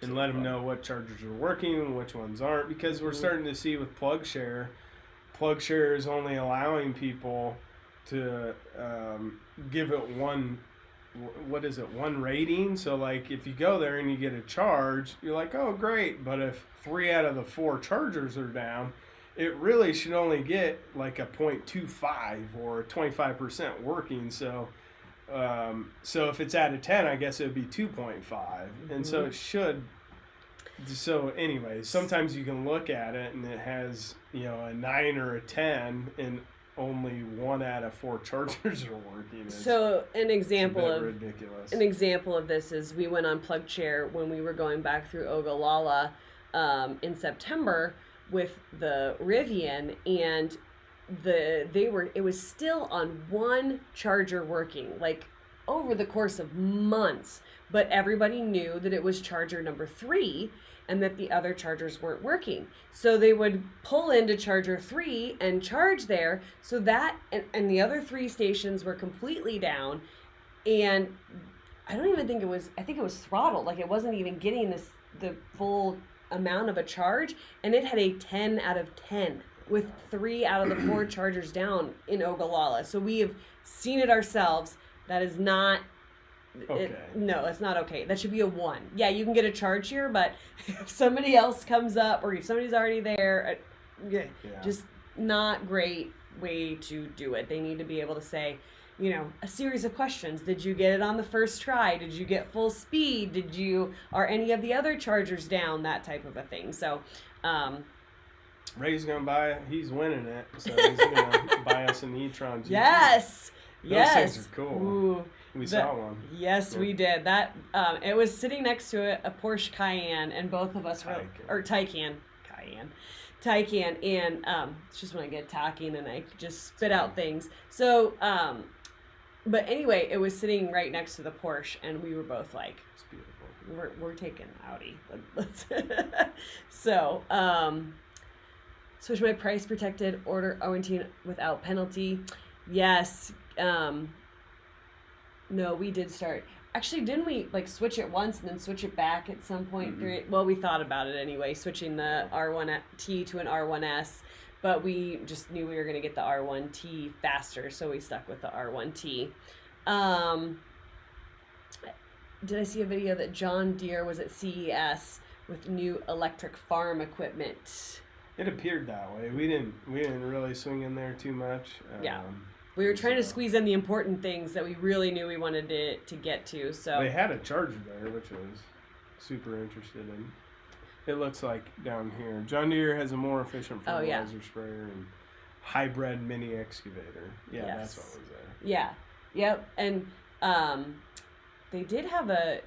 let them know what chargers are working and which ones aren't, because we're starting to see with PlugShare is only allowing people to give it one rating. So like if you go there and you get a charge, you're like, oh great, but if 3 out of the 4 chargers are down, it really should only get like a 0.25 or 25% working. So if it's out of 10, I guess it would be 2.5. And so it should. So anyway, sometimes you can look at it and it has, a 9 or a 10 and only 1 out of 4 chargers are working. So an example of this is we went on PlugShare when we were going back through Ogallala in September with the Rivian, and it was still on 1 charger working, like over the course of months, but everybody knew that it was charger number 3 and that the other chargers weren't working. So they would pull into charger 3 and charge there, so that and the other 3 stations were completely down, and I think it was throttled, like it wasn't even getting the full amount of a charge, and it had a 10 out of 10 with 3 out of the 4 chargers down in Ogallala. So we have seen it ourselves. That is not Okay. No, it's not okay. That should be a 1. Yeah, you can get a charge here, but if somebody else comes up or if somebody's already there, just not great way to do it. They need to be able to say, a series of questions. Did you get it on the first try? Did you get full speed? Are any of the other chargers down? That type of a thing. So, Ray's he's winning it, so he's gonna buy us an e-tron GT. Yes. Those things are cool. Ooh, we saw one. Yes, we did. That it was sitting next to a Porsche Cayenne, and both of us Taycan, and it's just when I get talking and I just spit out things. So, but anyway, it was sitting right next to the Porsche, and we were both like, "It's beautiful. We're taking Audi." So, switch my price protected order warranty without penalty. Yes. No, we did start. Actually, didn't we switch it once and then switch it back at some point? Mm-hmm. Well, we thought about it anyway, switching the R1T to an R1S, but we just knew we were going to get the R1T faster, so we stuck with the R1T. Did I see a video that John Deere was at CES with new electric farm equipment? It appeared that way. We didn't really swing in there too much. Yeah. We were trying to squeeze in the important things that we really knew we wanted to get to. So they had a charger there, which I was super interested in. It looks like down here, John Deere has a more efficient fertilizer sprayer and hybrid mini excavator. Yeah, yes. That's what was there. Yeah, yep, and they did have a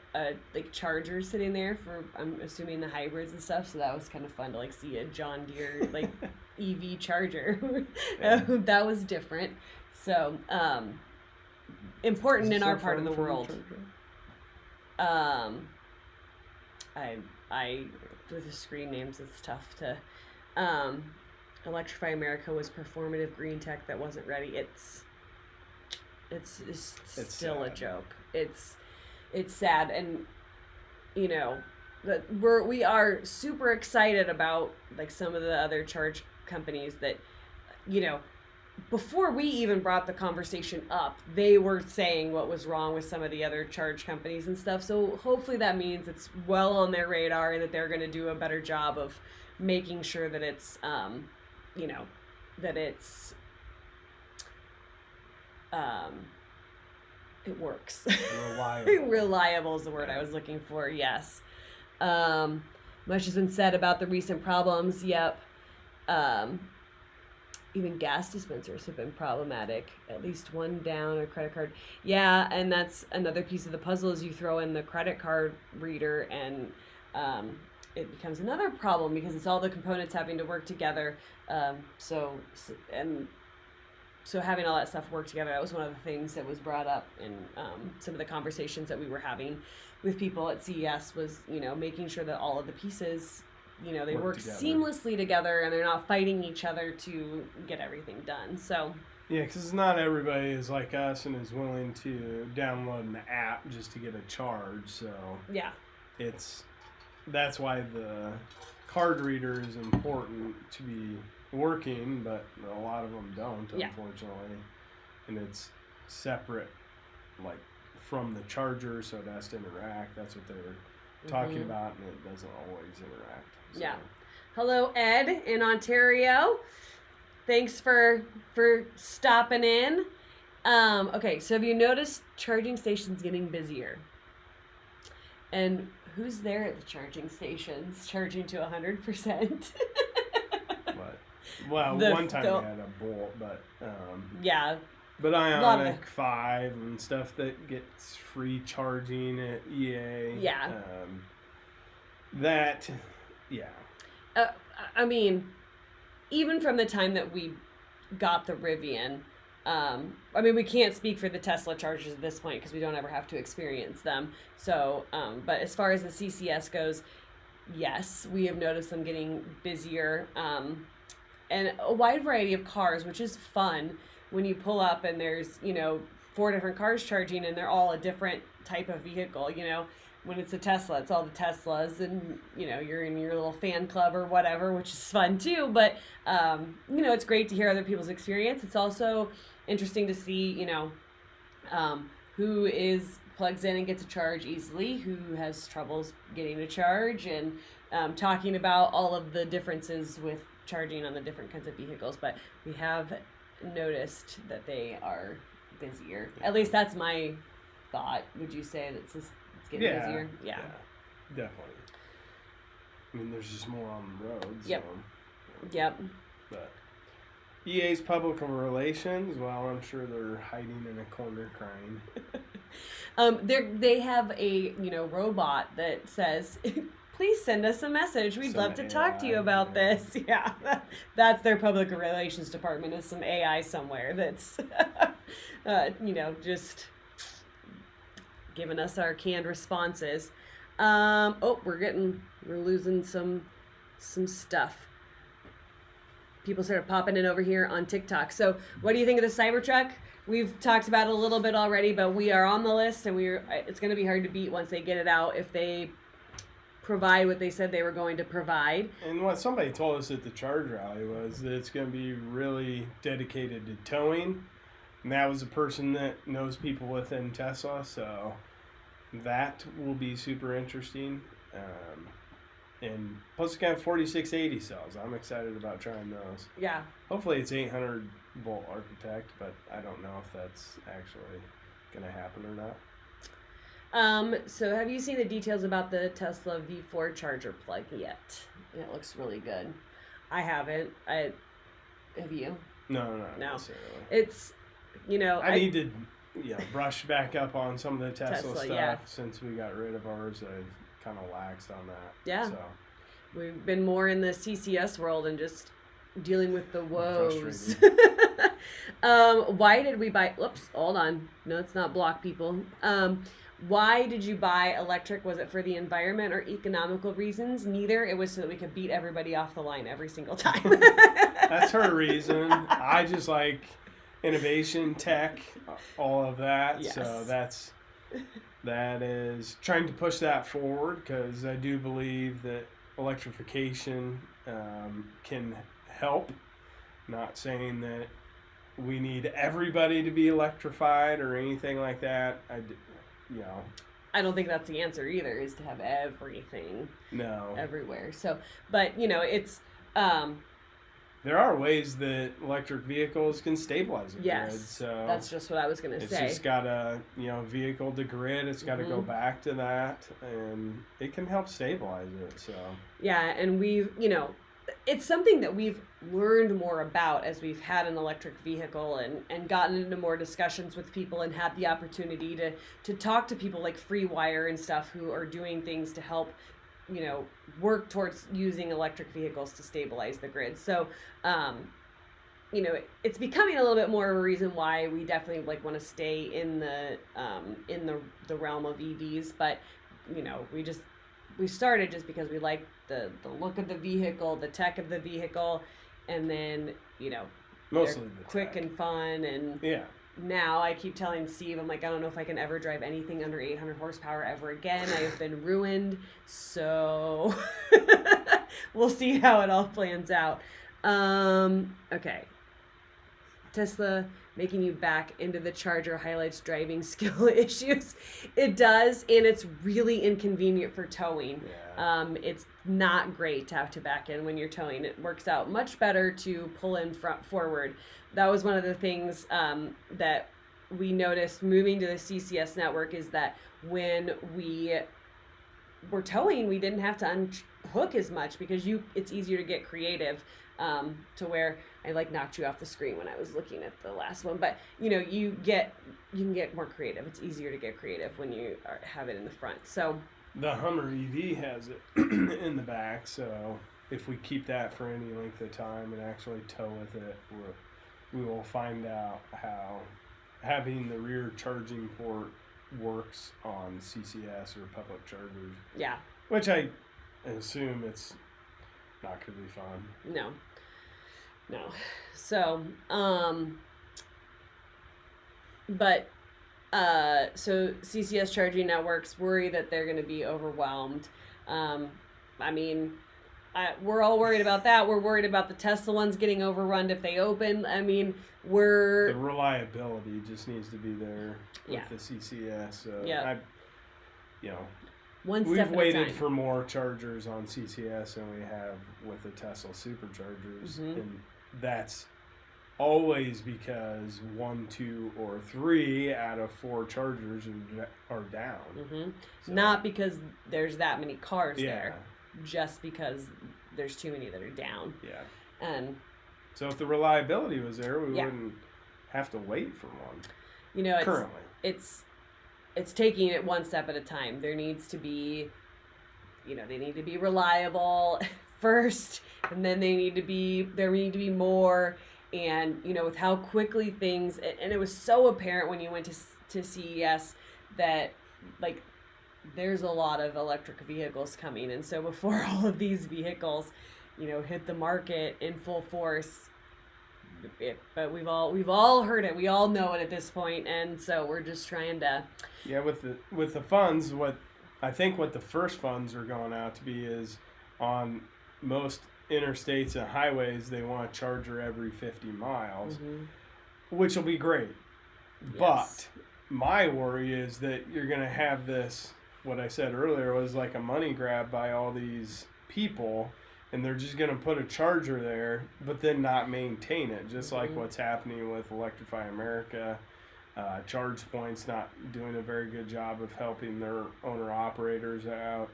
charger sitting there for, I'm assuming, the hybrids and stuff. So that was kind of fun to see a John Deere EV charger. That was different. So, important in our part of the world. I with the screen names, it's tough to. Electrify America was performative green tech that wasn't ready. It's still sad. A joke. It's sad, and that we are super excited about some of the other charge companies that before we even brought the conversation up, they were saying what was wrong with some of the other charge companies and stuff. So hopefully that means it's well on their radar and that they're going to do a better job of making sure that it's, that it's, it works. Reliable is the word I was looking for. Yes. Much has been said about the recent problems. Yep. Even gas dispensers have been problematic. At least one down, a credit card. Yeah, and that's another piece of the puzzle is you throw in the credit card reader and it becomes another problem because it's all the components having to work together. So having all that stuff work together, that was one of the things that was brought up in some of the conversations that we were having with people at CES was, making sure that all of the pieces they work seamlessly together and they're not fighting each other to get everything done. So yeah, because not everybody is like us and is willing to download an app just to get a charge. So yeah, that's why the card reader is important to be working, but a lot of them don't, unfortunately. And it's separate, from the charger, so it has to interact. That's what they're talking about, and it doesn't always interact. So. Yeah. Hello, Ed in Ontario. Thanks for stopping in. Okay, so have you noticed charging stations getting busier? And who's there at the charging stations charging to 100%? Well, one time we had a Bolt, but yeah. But Ionic 5 and stuff that gets free charging at EA. Yeah. I mean, even from the time that we got the Rivian, we can't speak for the Tesla chargers at this point because we don't ever have to experience them. So, but as far as the CCS goes, yes, we have noticed them getting busier, and a wide variety of cars, which is fun when you pull up and there's, 4 different cars charging and they're all a different type of vehicle. When it's a Tesla, it's all the Teslas, and you're in your little fan club or whatever, which is fun too. But it's great to hear other people's experience. It's also interesting to see who is plugs in and gets a charge easily, who has troubles getting a charge, and talking about all of the differences with charging on the different kinds of vehicles. But we have noticed that they are busier. At least that's my thought. Would you say that it's getting busier? Yeah, definitely. I mean, there's just more on the road. Yep. So, Yep. But EA's public relations, well, I'm sure they're hiding in a corner crying. They have a robot that says, please send us a message. We'd love to talk to you about this. Yeah, that's their public relations department, is some AI somewhere that's, just giving us our canned responses. We're losing some stuff. People started popping in over here on TikTok. So what do you think of the Cybertruck? We've talked about it a little bit already, but we are on the list, and it's going to be hard to beat once they get it out, if they provide what they said they were going to provide. And what somebody told us at the charge rally was that it's going to be really dedicated to towing, and that was a person that knows people within Tesla, so that will be super interesting. And plus, it's got 4680 cells. I'm excited about trying those. Yeah. Hopefully, it's 800 volt architect, but I don't know if that's actually going to happen or not. So have you seen the details about the Tesla V4 charger plug yet? It looks really good. I haven't. Have you? No, not necessarily. It's, I need to brush back up on some of the Tesla stuff. Yeah. Since we got rid of ours. I've kind of laxed on that. Yeah. So. We've been more in the CCS world and just dealing with the woes. Why did we buy... Whoops, hold on. No, it's not block people. Why did you buy electric? Was it for the environment or economical reasons? Neither. It was so that we could beat everybody off the line every single time. That's her reason. I just like innovation, tech, all of that. Yes. So that is trying to push that forward, because I do believe that electrification can help. Not saying that we need everybody to be electrified or anything like that. I don't think that's the answer either, is to have everything everywhere. So, but it's there are ways that electric vehicles can stabilize the grid. So that's just what I was going to say. It's just got a vehicle to grid. It's got to go back to that, and it can help stabilize it. So yeah, and we've it's something that we've learned more about as we've had an electric vehicle and gotten into more discussions with people and had the opportunity to talk to people like FreeWire and stuff who are doing things to help work towards using electric vehicles to stabilize the grid. So, it's becoming a little bit more of a reason why we definitely want to stay in the realm of EVs. But, we started just because we liked the look of the vehicle, the tech of the vehicle, and then, mostly the quick tech. And fun. And yeah. Now I keep telling Steve, I'm like, I don't know if I can ever drive anything under 800 horsepower ever again. I have been ruined. So we'll see how it all plans out. Okay. Tesla making you back into the charger highlights driving skill issues. It does, and it's really inconvenient for towing. Yeah. It's not great to have to back in when you're towing. It works out much better to pull in forward. That was one of the things that we noticed moving to the CCS network, is that when we were towing, we didn't have to unhook as much, because it's easier to get creative, to where I knocked you off the screen when I was looking at the last one. But you can get more creative. It's easier to get creative when you have it in the front. So the Hummer EV has it in the back, so if we keep that for any length of time and actually tow with it, we will find out how having the rear charging port works on CCS or public chargers. Yeah. Which I assume it's not going to be fun. No. So, so CCS charging networks worry that they're going to be overwhelmed. I mean, we're all worried about that. We're worried about the Tesla ones getting overrun if they open. I mean, the reliability just needs to be there with the CCS. So we've waited for more chargers on CCS than we have with the Tesla superchargers, and that's always because 1, 2, or 3 out of 4 chargers are down. So, not because there's that many cars there, just because there's too many that are down. Yeah. And so if the reliability was there, we wouldn't have to wait for one. You know, currently it's taking it one step at a time. There needs to be, they need to be reliable first, and then there need to be more. And, with how quickly things, and it was so apparent when you went to CES that, like, there's a lot of electric vehicles coming. And so before all of these vehicles, hit the market in full force, but we've all heard it. We all know it at this point. And so we're just trying to. Yeah, with the funds, what the first funds are going out to be is on most interstates and highways, they want a charger every 50 miles, which will be great. Yes. But my worry is that you're going to have this, what I said earlier was like a money grab by all these people, and they're just going to put a charger there, but then not maintain it, just like what's happening with Electrify America. ChargePoint's not doing a very good job of helping their owner-operators out.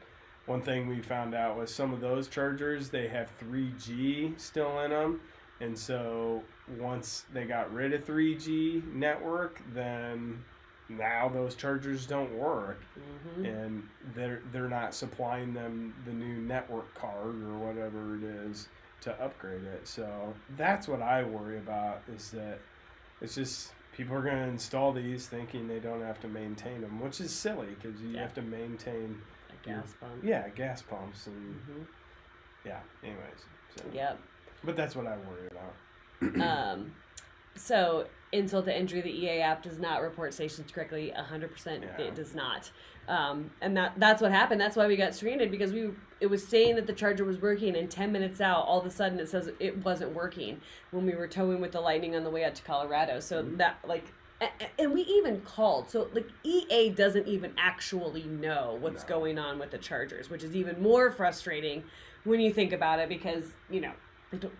One thing we found out was some of those chargers, they have 3G still in them. And so once they got rid of 3G network, then now those chargers don't work. And they're not supplying them the new network card or whatever it is to upgrade it. So that's what I worry about, is that it's just people are going to install these thinking they don't have to maintain them, which is silly because you have to maintain gas pump. Yeah, gas pumps and anyways. So. Yep. But that's what I worry about. So insult to injury, the EA app does not report stations correctly. 100% it does not. And that's what happened. That's why we got stranded, because it was saying that the charger was working, and 10 minutes out, all of a sudden it says it wasn't working when we were towing with the Lightning on the way out to Colorado. So that, like, and we even called. So, like, EA doesn't even actually know what's going on with the chargers, which is even more frustrating when you think about it, because, they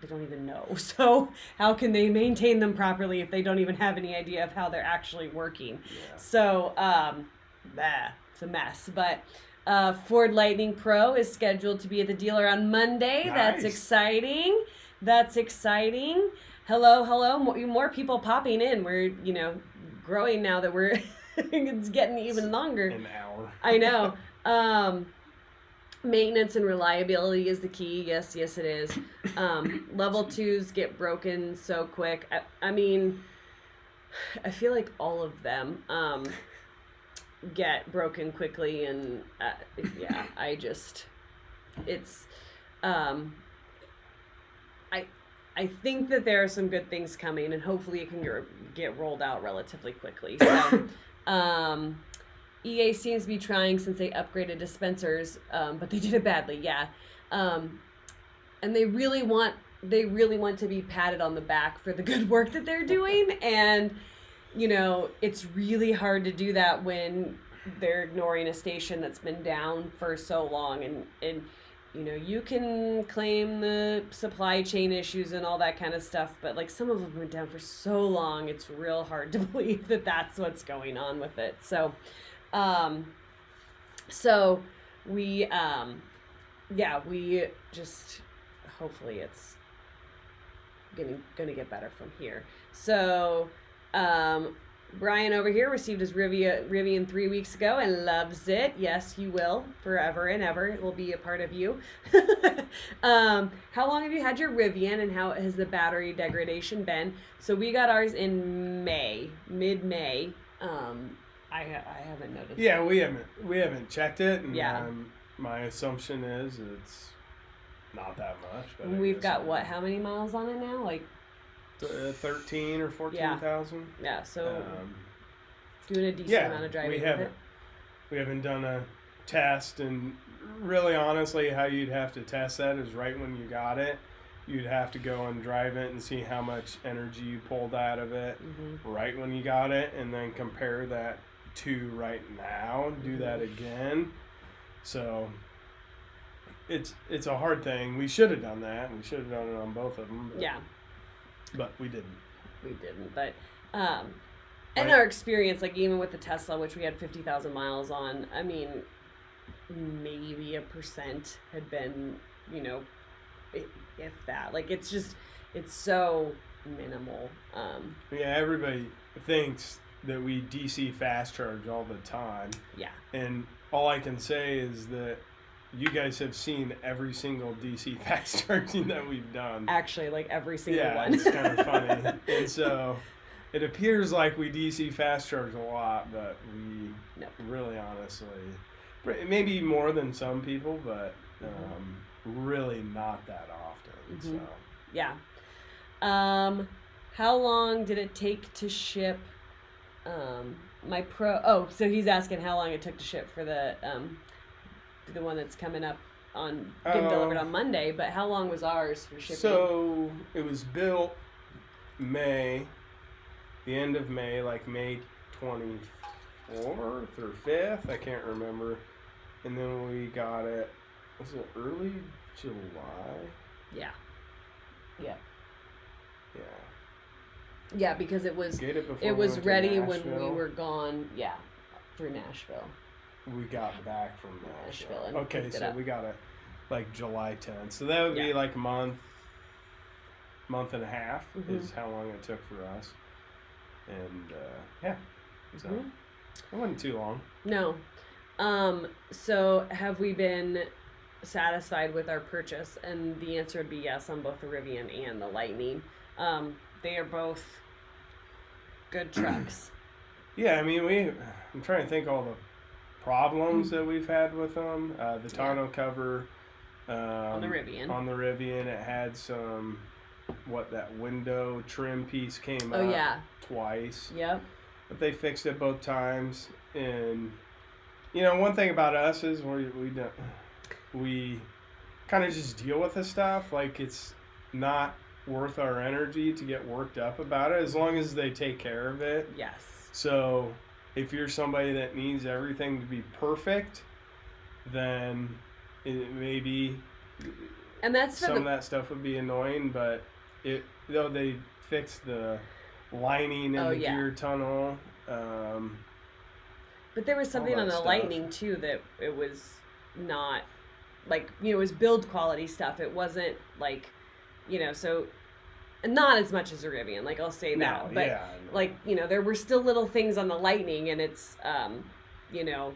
don't even know. So how can they maintain them properly if they don't even have any idea of how they're actually working? Yeah. So, it's a mess. But Ford Lightning Pro is scheduled to be at the dealer on Monday. Nice. That's exciting. Hello. More people popping in. We're, growing now that we're, it's getting even longer. An hour. I know. Maintenance and reliability is the key. Yes, it is. Level 2s get broken so quick. I mean, I feel like all of them get broken quickly, and I think that there are some good things coming, and hopefully it can get rolled out relatively quickly. So, EA seems to be trying since they upgraded dispensers, but they did it badly. Yeah, and they really want to be patted on the back for the good work that they're doing, and it's really hard to do that when they're ignoring a station that's been down for so long, and you can claim the supply chain issues and all that kind of stuff, but like some of them went down for so long, it's real hard to believe that that's what's going on with it. So, we just, hopefully it's gonna get better from here. So, Brian over here received his Rivian 3 weeks ago and loves it. Yes, you will, forever and ever. It will be a part of you. How long have you had your Rivian, and how has the battery degradation been? So we got ours in mid-May. I haven't noticed. Yeah, we haven't checked it, and my assumption is it's not that much. But we've got how many miles on it now? Like 13 or 14,000. Yeah, so doing a decent amount of driving with it. We haven't done a test and really honestly, how you'd have to test that is right when you got it. You'd have to go and drive it and see how much energy you pulled out of it right when you got it, and then compare that to right now and do that again. So it's a hard thing. We should have done that. We should have done it on both of them. But we didn't. We didn't. But in our experience, like even with the Tesla, which we had 50,000 miles on, I mean, maybe 1% had been, you know, if that. Like it's so minimal. Yeah, everybody thinks that we DC fast charge all the time. Yeah. And all I can say is that you guys have seen every single DC fast charging that we've done. Actually, like every single one. Yeah, it's kind of funny. And so it appears like we DC fast charge a lot, but we really honestly, maybe more than some people, but really not that often. So yeah. How long did it take to ship my Pro? Oh, so he's asking how long it took to ship for the one that's coming up on getting delivered on Monday, but how long was ours for shipping? So it was built the end of May, like May 24th or 5th, I can't remember. And then we got it, was it early July? Yeah. Yeah, because it was Nashville. ready when we were gone, through Nashville. We got back from Nashville. And okay, so we got it like July 10th. So that would be like a month and a half is how long it took for us. And so it wasn't too long. No. So have we been satisfied with our purchase? And the answer would be yes on both the Rivian and the Lightning. They are both good trucks. Yeah, I mean, I'm trying to think all the problems that we've had with them. The tonneau cover on the Rivian, it had some that window trim piece came up twice. Yep. But they fixed it both times. And you know, one thing about us is we kind of just deal with this stuff. Like it's not worth our energy to get worked up about it as long as they take care of it. Yes. So if you're somebody that needs everything to be perfect, then maybe some of that stuff would be annoying. But though they fixed the lining in the gear tunnel. But there was something on the Lightning too that it was not like, you know, it was build quality stuff. It wasn't like, you know, so not as much as a Rivian, like I'll say that. But like, you know, there were still little things on the Lightning, and it's you know,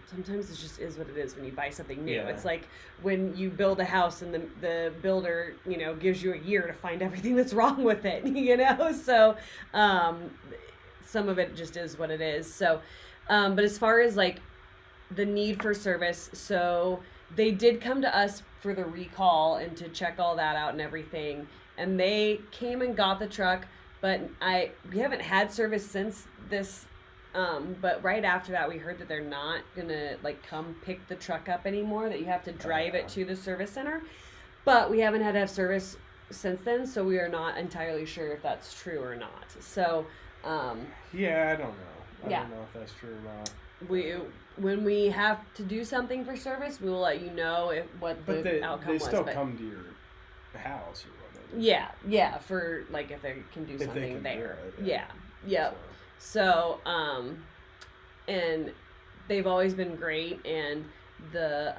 sometimes it just is what it is when you buy something new. It's like when you build a house and the builder, you know, gives you a year to find everything that's wrong with it, you know? So some of it just is what it is. So but as far as like the need for service, so they did come to us for the recall and to check all that out and everything. And they came and got the truck, but we haven't had service since this. But right after that, we heard that they're not gonna like come pick the truck up anymore, that you have to drive it to the service center. But we haven't had to have service since then, so we are not entirely sure if that's true or not. So I don't know. I don't know if that's true or not. When we have to do something for service, we will let you know what the outcome was. They still come to your house or whatever. Yeah, for like if they can do something there. Yep. So, and they've always been great, and the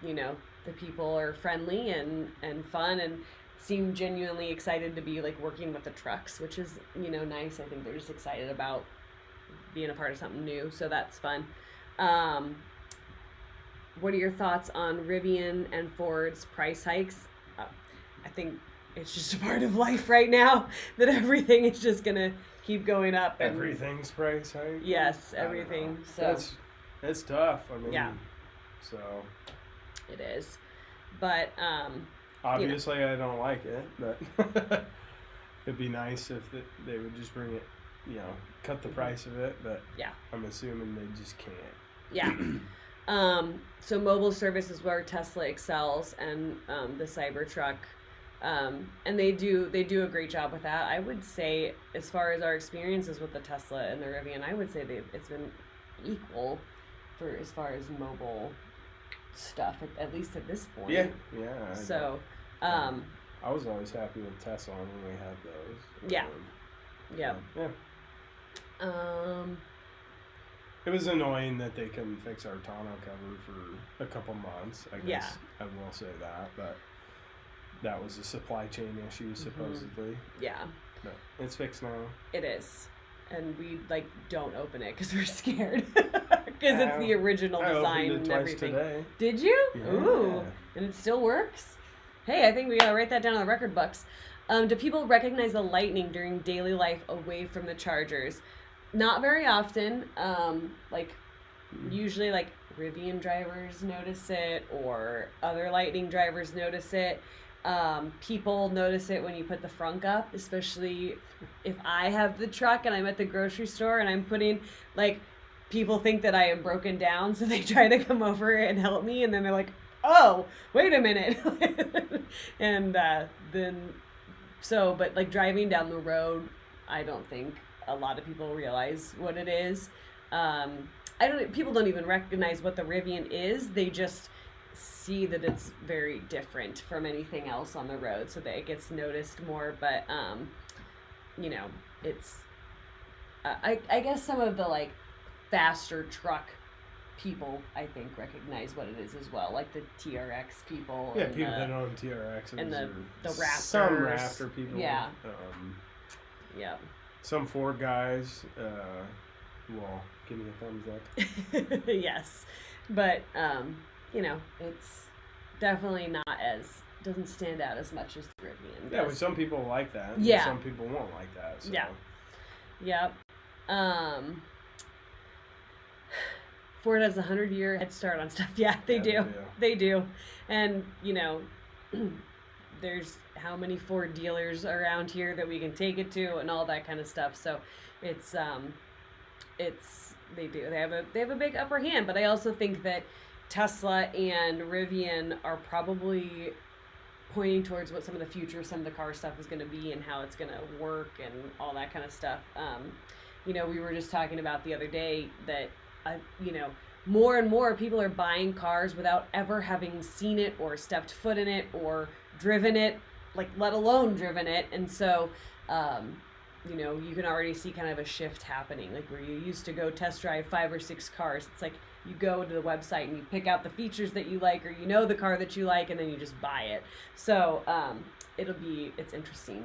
you know, the people are friendly and fun and seem genuinely excited to be like working with the trucks, which is, you know, nice. I think they're just excited about being a part of something new, so that's fun. What are your thoughts on Rivian and Ford's price hikes? I think it's just a part of life right now that everything is just gonna keep going up. And everything's price hike. Yes, everything. So it's tough. I mean, so it is, but obviously, you know, I don't like it, but it'd be nice if they would just bring it, you know, cut the price of it. But I'm assuming they just can't. Yeah. So mobile service is where Tesla excels, and the Cybertruck, and they do a great job with that. I would say, as far as our experiences with the Tesla and the Rivian, I would say it's been equal for as far as mobile stuff, at least at this point. Yeah. So, I was always happy with Tesla when we had those. Yeah. Yeah. It was annoying that they couldn't fix our tonneau cover for a couple months. I guess I will say that, but that was a supply chain issue supposedly. Yeah. But it's fixed now. It is, and we don't open it because we're scared because it's the original design opened it and everything. Today. Did you? Yeah. Ooh, and it still works. Hey, I think we gotta write that down on the record books. Do people recognize the lightning during daily life away from the chargers? Not very often. Usually Rivian drivers notice it, or other Lightning drivers notice it. People notice it when you put the frunk up, especially if I have the truck and I'm at the grocery store and I'm putting, people think that I am broken down, so they try to come over and help me, and then they're like, oh, wait a minute. And but driving down the road, I don't think a lot of people realize what it is. People don't even recognize what the Rivian is. They just see that it's very different from anything else on the road, so that it gets noticed more. But it's I guess some of the faster truck people, I think, recognize what it is as well, like the TRX people. Yeah, people that own TRXs and the Raptors. Some Raptor people. Yeah. Yeah. Some Ford guys. Give me a thumbs up. Yes, but it's definitely doesn't stand out as much as the Rivian does. Yeah, well, some people like that. Yeah. Some people won't like that. So. Yeah. Yep. Ford has a 100-year head start on stuff. Yeah, they do. They do. And, there's how many Ford dealers around here that we can take it to and all that kind of stuff. So it's they have a big upper hand, but I also think that Tesla and Rivian are probably pointing towards what some of the future, some of the car stuff is going to be and how it's going to work and all that kind of stuff. We were just talking about the other day that, more and more people are buying cars without ever having seen it or stepped foot in it or driven it, let alone driven it. And so, you can already see kind of a shift happening, where you used to go test drive 5 or 6 cars. It's you go to the website and you pick out the features that you like, or the car that you like, and then you just buy it. So it's interesting.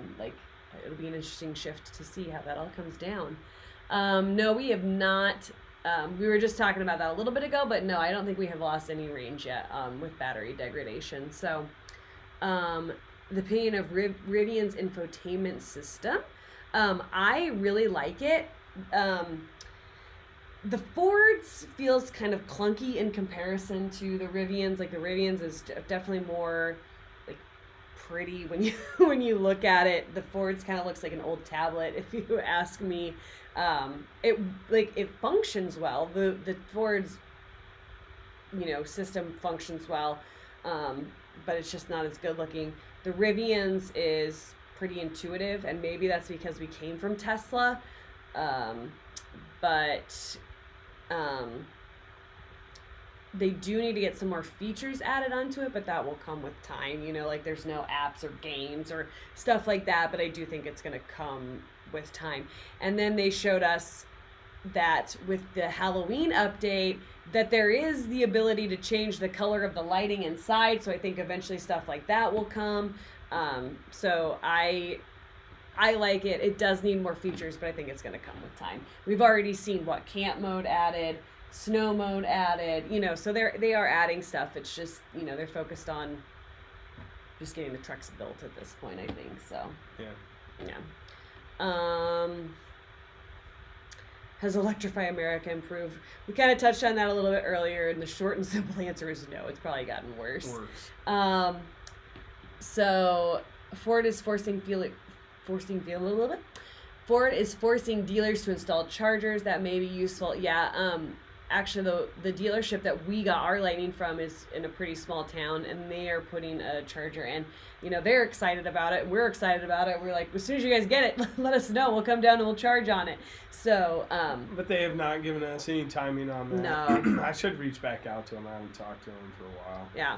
It'll be an interesting shift to see how that all comes down. No, we have not. We were just talking about that a little bit ago, but no, I don't think we have lost any range yet with battery degradation. So the opinion of Rivian's infotainment system. I really like it. The Ford's feels kind of clunky in comparison to the Rivians. The Rivians is definitely more pretty when you look at it. The Ford's kind of looks like an old tablet, if you ask me. It functions well. The Ford's system functions well, but it's just not as good looking. The Rivian's is pretty intuitive, and maybe that's because we came from Tesla, but they do need to get some more features added onto it, but that will come with time. There's no apps or games or stuff like that, but I do think it's going to come with time. And then they showed us that with the Halloween update, that there is the ability to change the color of the lighting inside, so I think eventually stuff like that will come. So I like it. It does need more features, but I think it's going to come with time. We've already seen camp mode added, snow mode added, so they are adding stuff. It's just, they're focused on just getting the trucks built at this point, I think. So yeah. Has Electrify America improved? We kind of touched on that a little bit earlier, and the short and simple answer is no. It's probably gotten worse. So Ford is forcing dealers to install chargers that may be useful. Yeah. actually the dealership that we got our Lightning from is in a pretty small town, and they are putting a charger in. You know, they're excited about it. We're excited about it. We're like, as soon as you guys get it, let us know. We'll come down and we'll charge on it. So, but they have not given us any timing on that. No. I should reach back out to them. I haven't talked to them for a while. Yeah.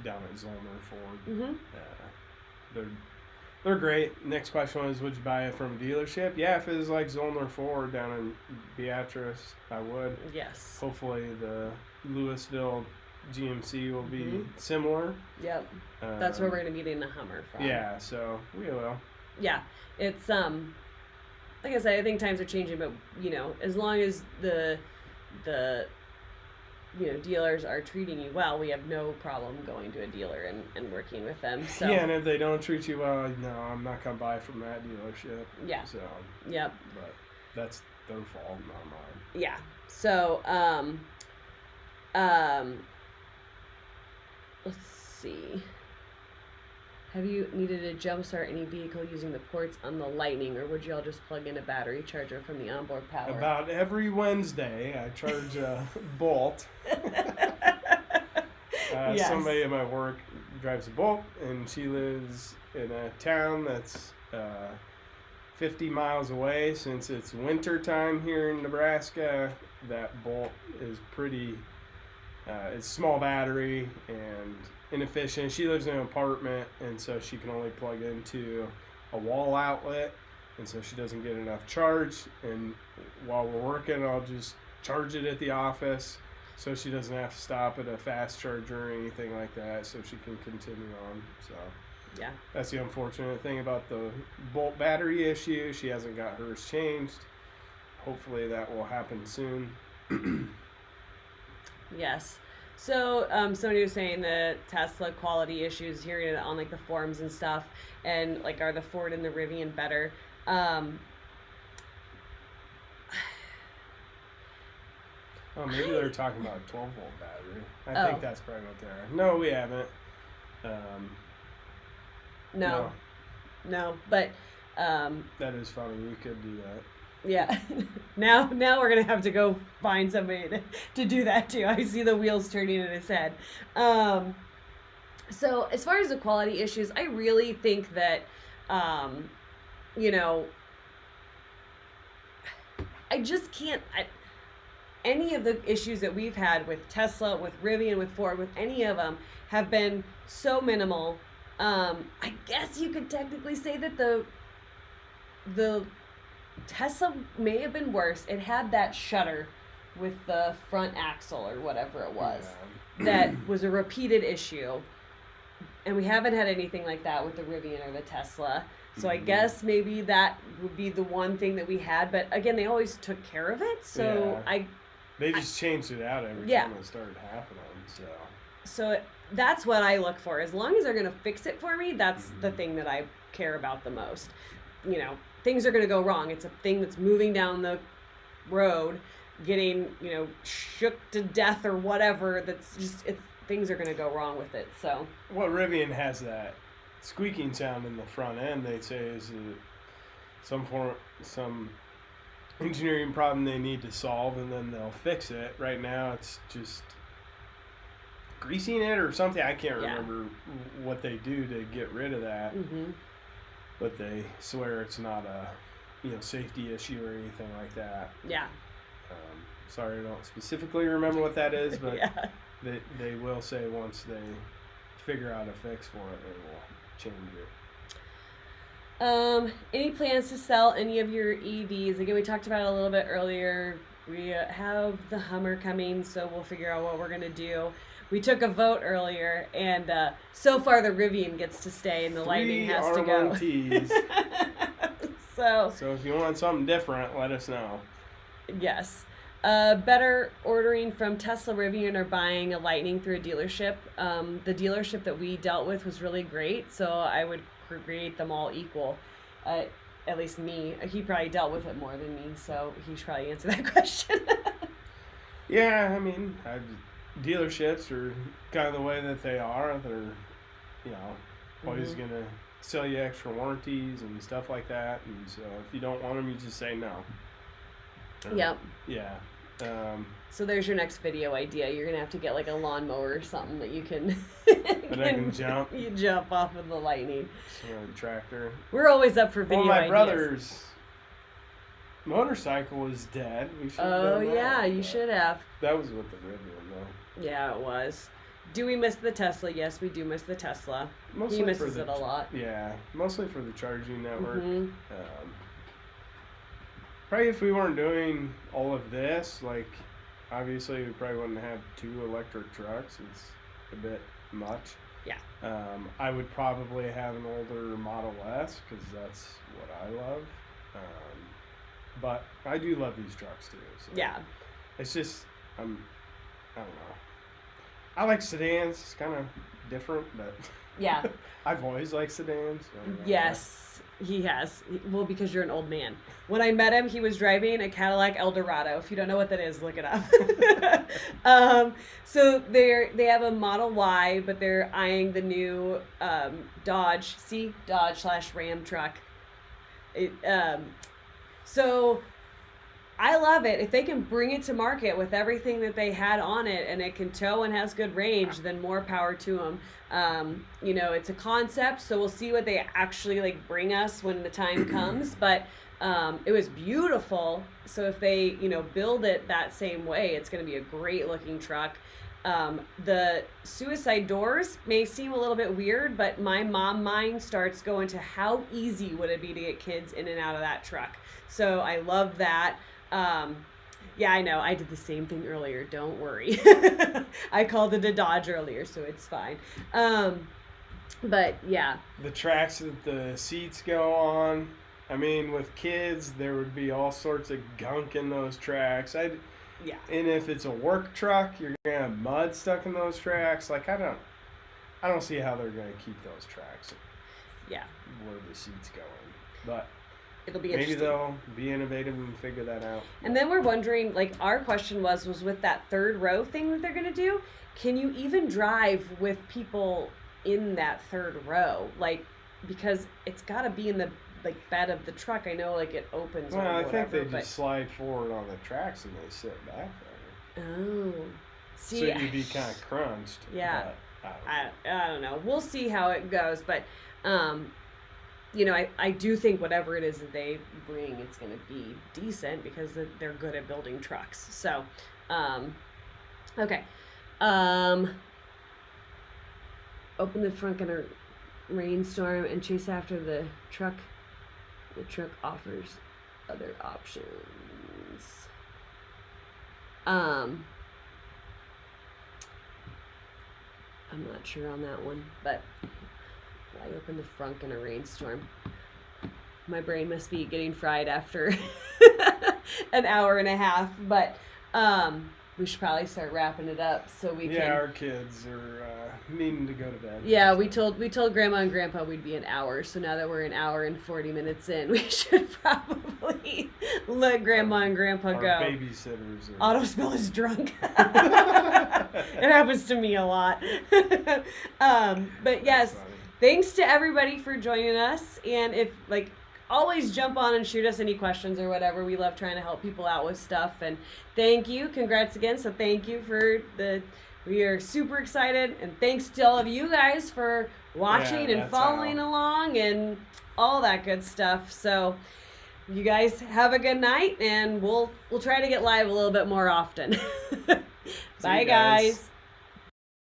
Down at Zollner Ford. Mm-hmm. They're great. Next question was, would you buy it from a dealership? Yeah, if it was like Zollner Ford down in Beatrice, I would. Yes. Hopefully the Louisville GMC will be similar. Yep. That's where we're going to be getting the Hummer from. Yeah, so we will. Yeah. It's, like I said, I think times are changing, but, you know, as long as the you know, dealers are treating you well, we have no problem going to a dealer and working with them. So yeah, and if they don't treat you well, no, I'm not gonna buy from that dealership. Yeah. So yep. But that's their fault, not mine. Yeah. So let's see. Have you needed to jumpstart any vehicle using the ports on the Lightning, or would you all just plug in a battery charger from the onboard power? About every Wednesday, I charge a Bolt. Yes. Somebody at my work drives a Bolt, and she lives in a town that's 50 miles away. Since it's winter time here in Nebraska, that Bolt is pretty, it's small battery and inefficient. She lives in an apartment, and so she can only plug into a wall outlet, and so she doesn't get enough charge. And while we're working, I'll just charge it at the office, so she doesn't have to stop at a fast charger or anything like that, so she can continue on. So yeah, that's the unfortunate thing about the Bolt battery issue. She hasn't got hers changed. Hopefully that will happen soon. Yes. So somebody was saying the Tesla quality issues, hearing it on like the forums and stuff, and like, are the Ford and the Rivian better? Oh, maybe they're talking about a 12-volt battery. I think that's probably what they are. No, we haven't. No, but that is funny. We could do that. Yeah. now we're gonna have to go find somebody to do that too. I see the wheels turning in his head. So as far as the quality issues, I really think that you know, I just can't. Any of the issues that we've had with Tesla, with Rivian, with Ford, with any of them have been so minimal. I guess you could technically say that the Tesla may have been worse. It had that shutter with the front axle or whatever it was. Yeah. That was a repeated issue. And we haven't had anything like that with the Rivian or the Tesla. So I guess maybe that would be the one thing that we had. But again, they always took care of it. So yeah. They just changed it out every time it started happening. So that's what I look for. As long as they're going to fix it for me, that's the thing that I care about the most. You know, things are going to go wrong. It's a thing that's moving down the road, getting, you know, shook to death or whatever. That's just, things are going to go wrong with it. So what Rivian has that squeaking sound in the front end, they say, is some engineering problem they need to solve, and then they'll fix it. Right now, it's just greasing it or something. I can't remember what they do to get rid of that. But they swear it's not a safety issue or anything like that. Yeah. Sorry, I don't specifically remember what that is, but yeah. they will say once they figure out a fix for it, they will change it. Any plans to sell any of your EVs? Again, we talked about it a little bit earlier. We have the Hummer coming, so we'll figure out what we're going to do. We took a vote earlier, and so far the Rivian gets to stay and the Lightning has to go. So if you want something different, let us know. Yes. Better ordering from Tesla, Rivian, or buying a Lightning through a dealership. The dealership that we dealt with was really great, so I would create them all equal. At least me. He probably dealt with it more than me, so he should probably answer that question. Yeah, I mean, dealerships are kind of the way that they are. They're, always going to sell you extra warranties and stuff like that. And so if you don't want them, you just say no. Yep. Yeah. So there's your next video idea. You're gonna have to get like a lawnmower or something that you can. But I can jump. You jump off of the lightning. A tractor. We're always up for video my ideas. brother's motorcycle is dead. We should Oh yeah, you should have. That was with the Rivian though. Yeah, it was. Do we miss the Tesla? Yes, we do miss the Tesla. Mostly he misses it a lot. Yeah, mostly for the charging network. Mm-hmm. Probably if we weren't doing all of this, like, obviously we probably wouldn't have 2 electric trucks. It's a bit much. Yeah. I would probably have an older Model S because that's what I love. But I do love these trucks too. So Yeah. It's just, I don't know. I like sedans. It's kind of different, but Yeah. I've always liked sedans. So Yes, he has. Well, because you're an old man. When I met him, he was driving a Cadillac Eldorado. If you don't know what that is, look it up. So they have a Model Y, but they're eyeing the new Dodge / Ram truck. So I love it. If they can bring it to market with everything that they had on it and it can tow and has good range, then more power to them. It's a concept, so we'll see what they actually like bring us when the time comes. But it was beautiful. So if they, build it that same way, it's going to be a great looking truck. The suicide doors may seem a little bit weird, but my mom mind starts going to how easy would it be to get kids in and out of that truck. So I love that. Yeah, I know. I did the same thing earlier. Don't worry. I called it a Dodge earlier, so it's fine. But yeah. The tracks that the seats go on. I mean, with kids, there would be all sorts of gunk in those tracks. Yeah. And if it's a work truck, you're gonna have mud stuck in those tracks. Like I don't see how they're gonna keep those tracks. Yeah. Where the seats going, but. It'll be Maybe interesting. they'll be innovative and figure that out. And then we're wondering, like, our question was with that third row thing that they're going to do, can you even drive with people in that third row? Like, because it's got to be in the, like, bed of the truck. I know, like, it opens or whatever. I think they just slide forward on the tracks and they sit back there. Oh. See, so you'd be kind of crunched. Yeah. But I don't know. We'll see how it goes. But, I do think whatever it is that they bring, it's going to be decent because they're good at building trucks. So, okay. Open the front in a rainstorm and chase after the truck. The truck offers other options. I'm not sure on that one, but I opened the frunk in a rainstorm. My brain must be getting fried after an hour and a half, but we should probably start wrapping it up so we can. Yeah, our kids are needing to go to bed. Yeah, we told Grandma and Grandpa we'd be an hour, so now that we're an hour and 40 minutes in, we should probably let Grandma and Grandpa our go. Babysitters. Otto Spill is drunk. It happens to me a lot. But yes. Thanks to everybody for joining us, and if, always jump on and shoot us any questions or whatever. We love trying to help people out with stuff, and thank you. Congrats again, so thank you we are super excited, and thanks to all of you guys for watching and following along and all that good stuff. So you guys have a good night, and we'll try to get live a little bit more often. Bye, guys.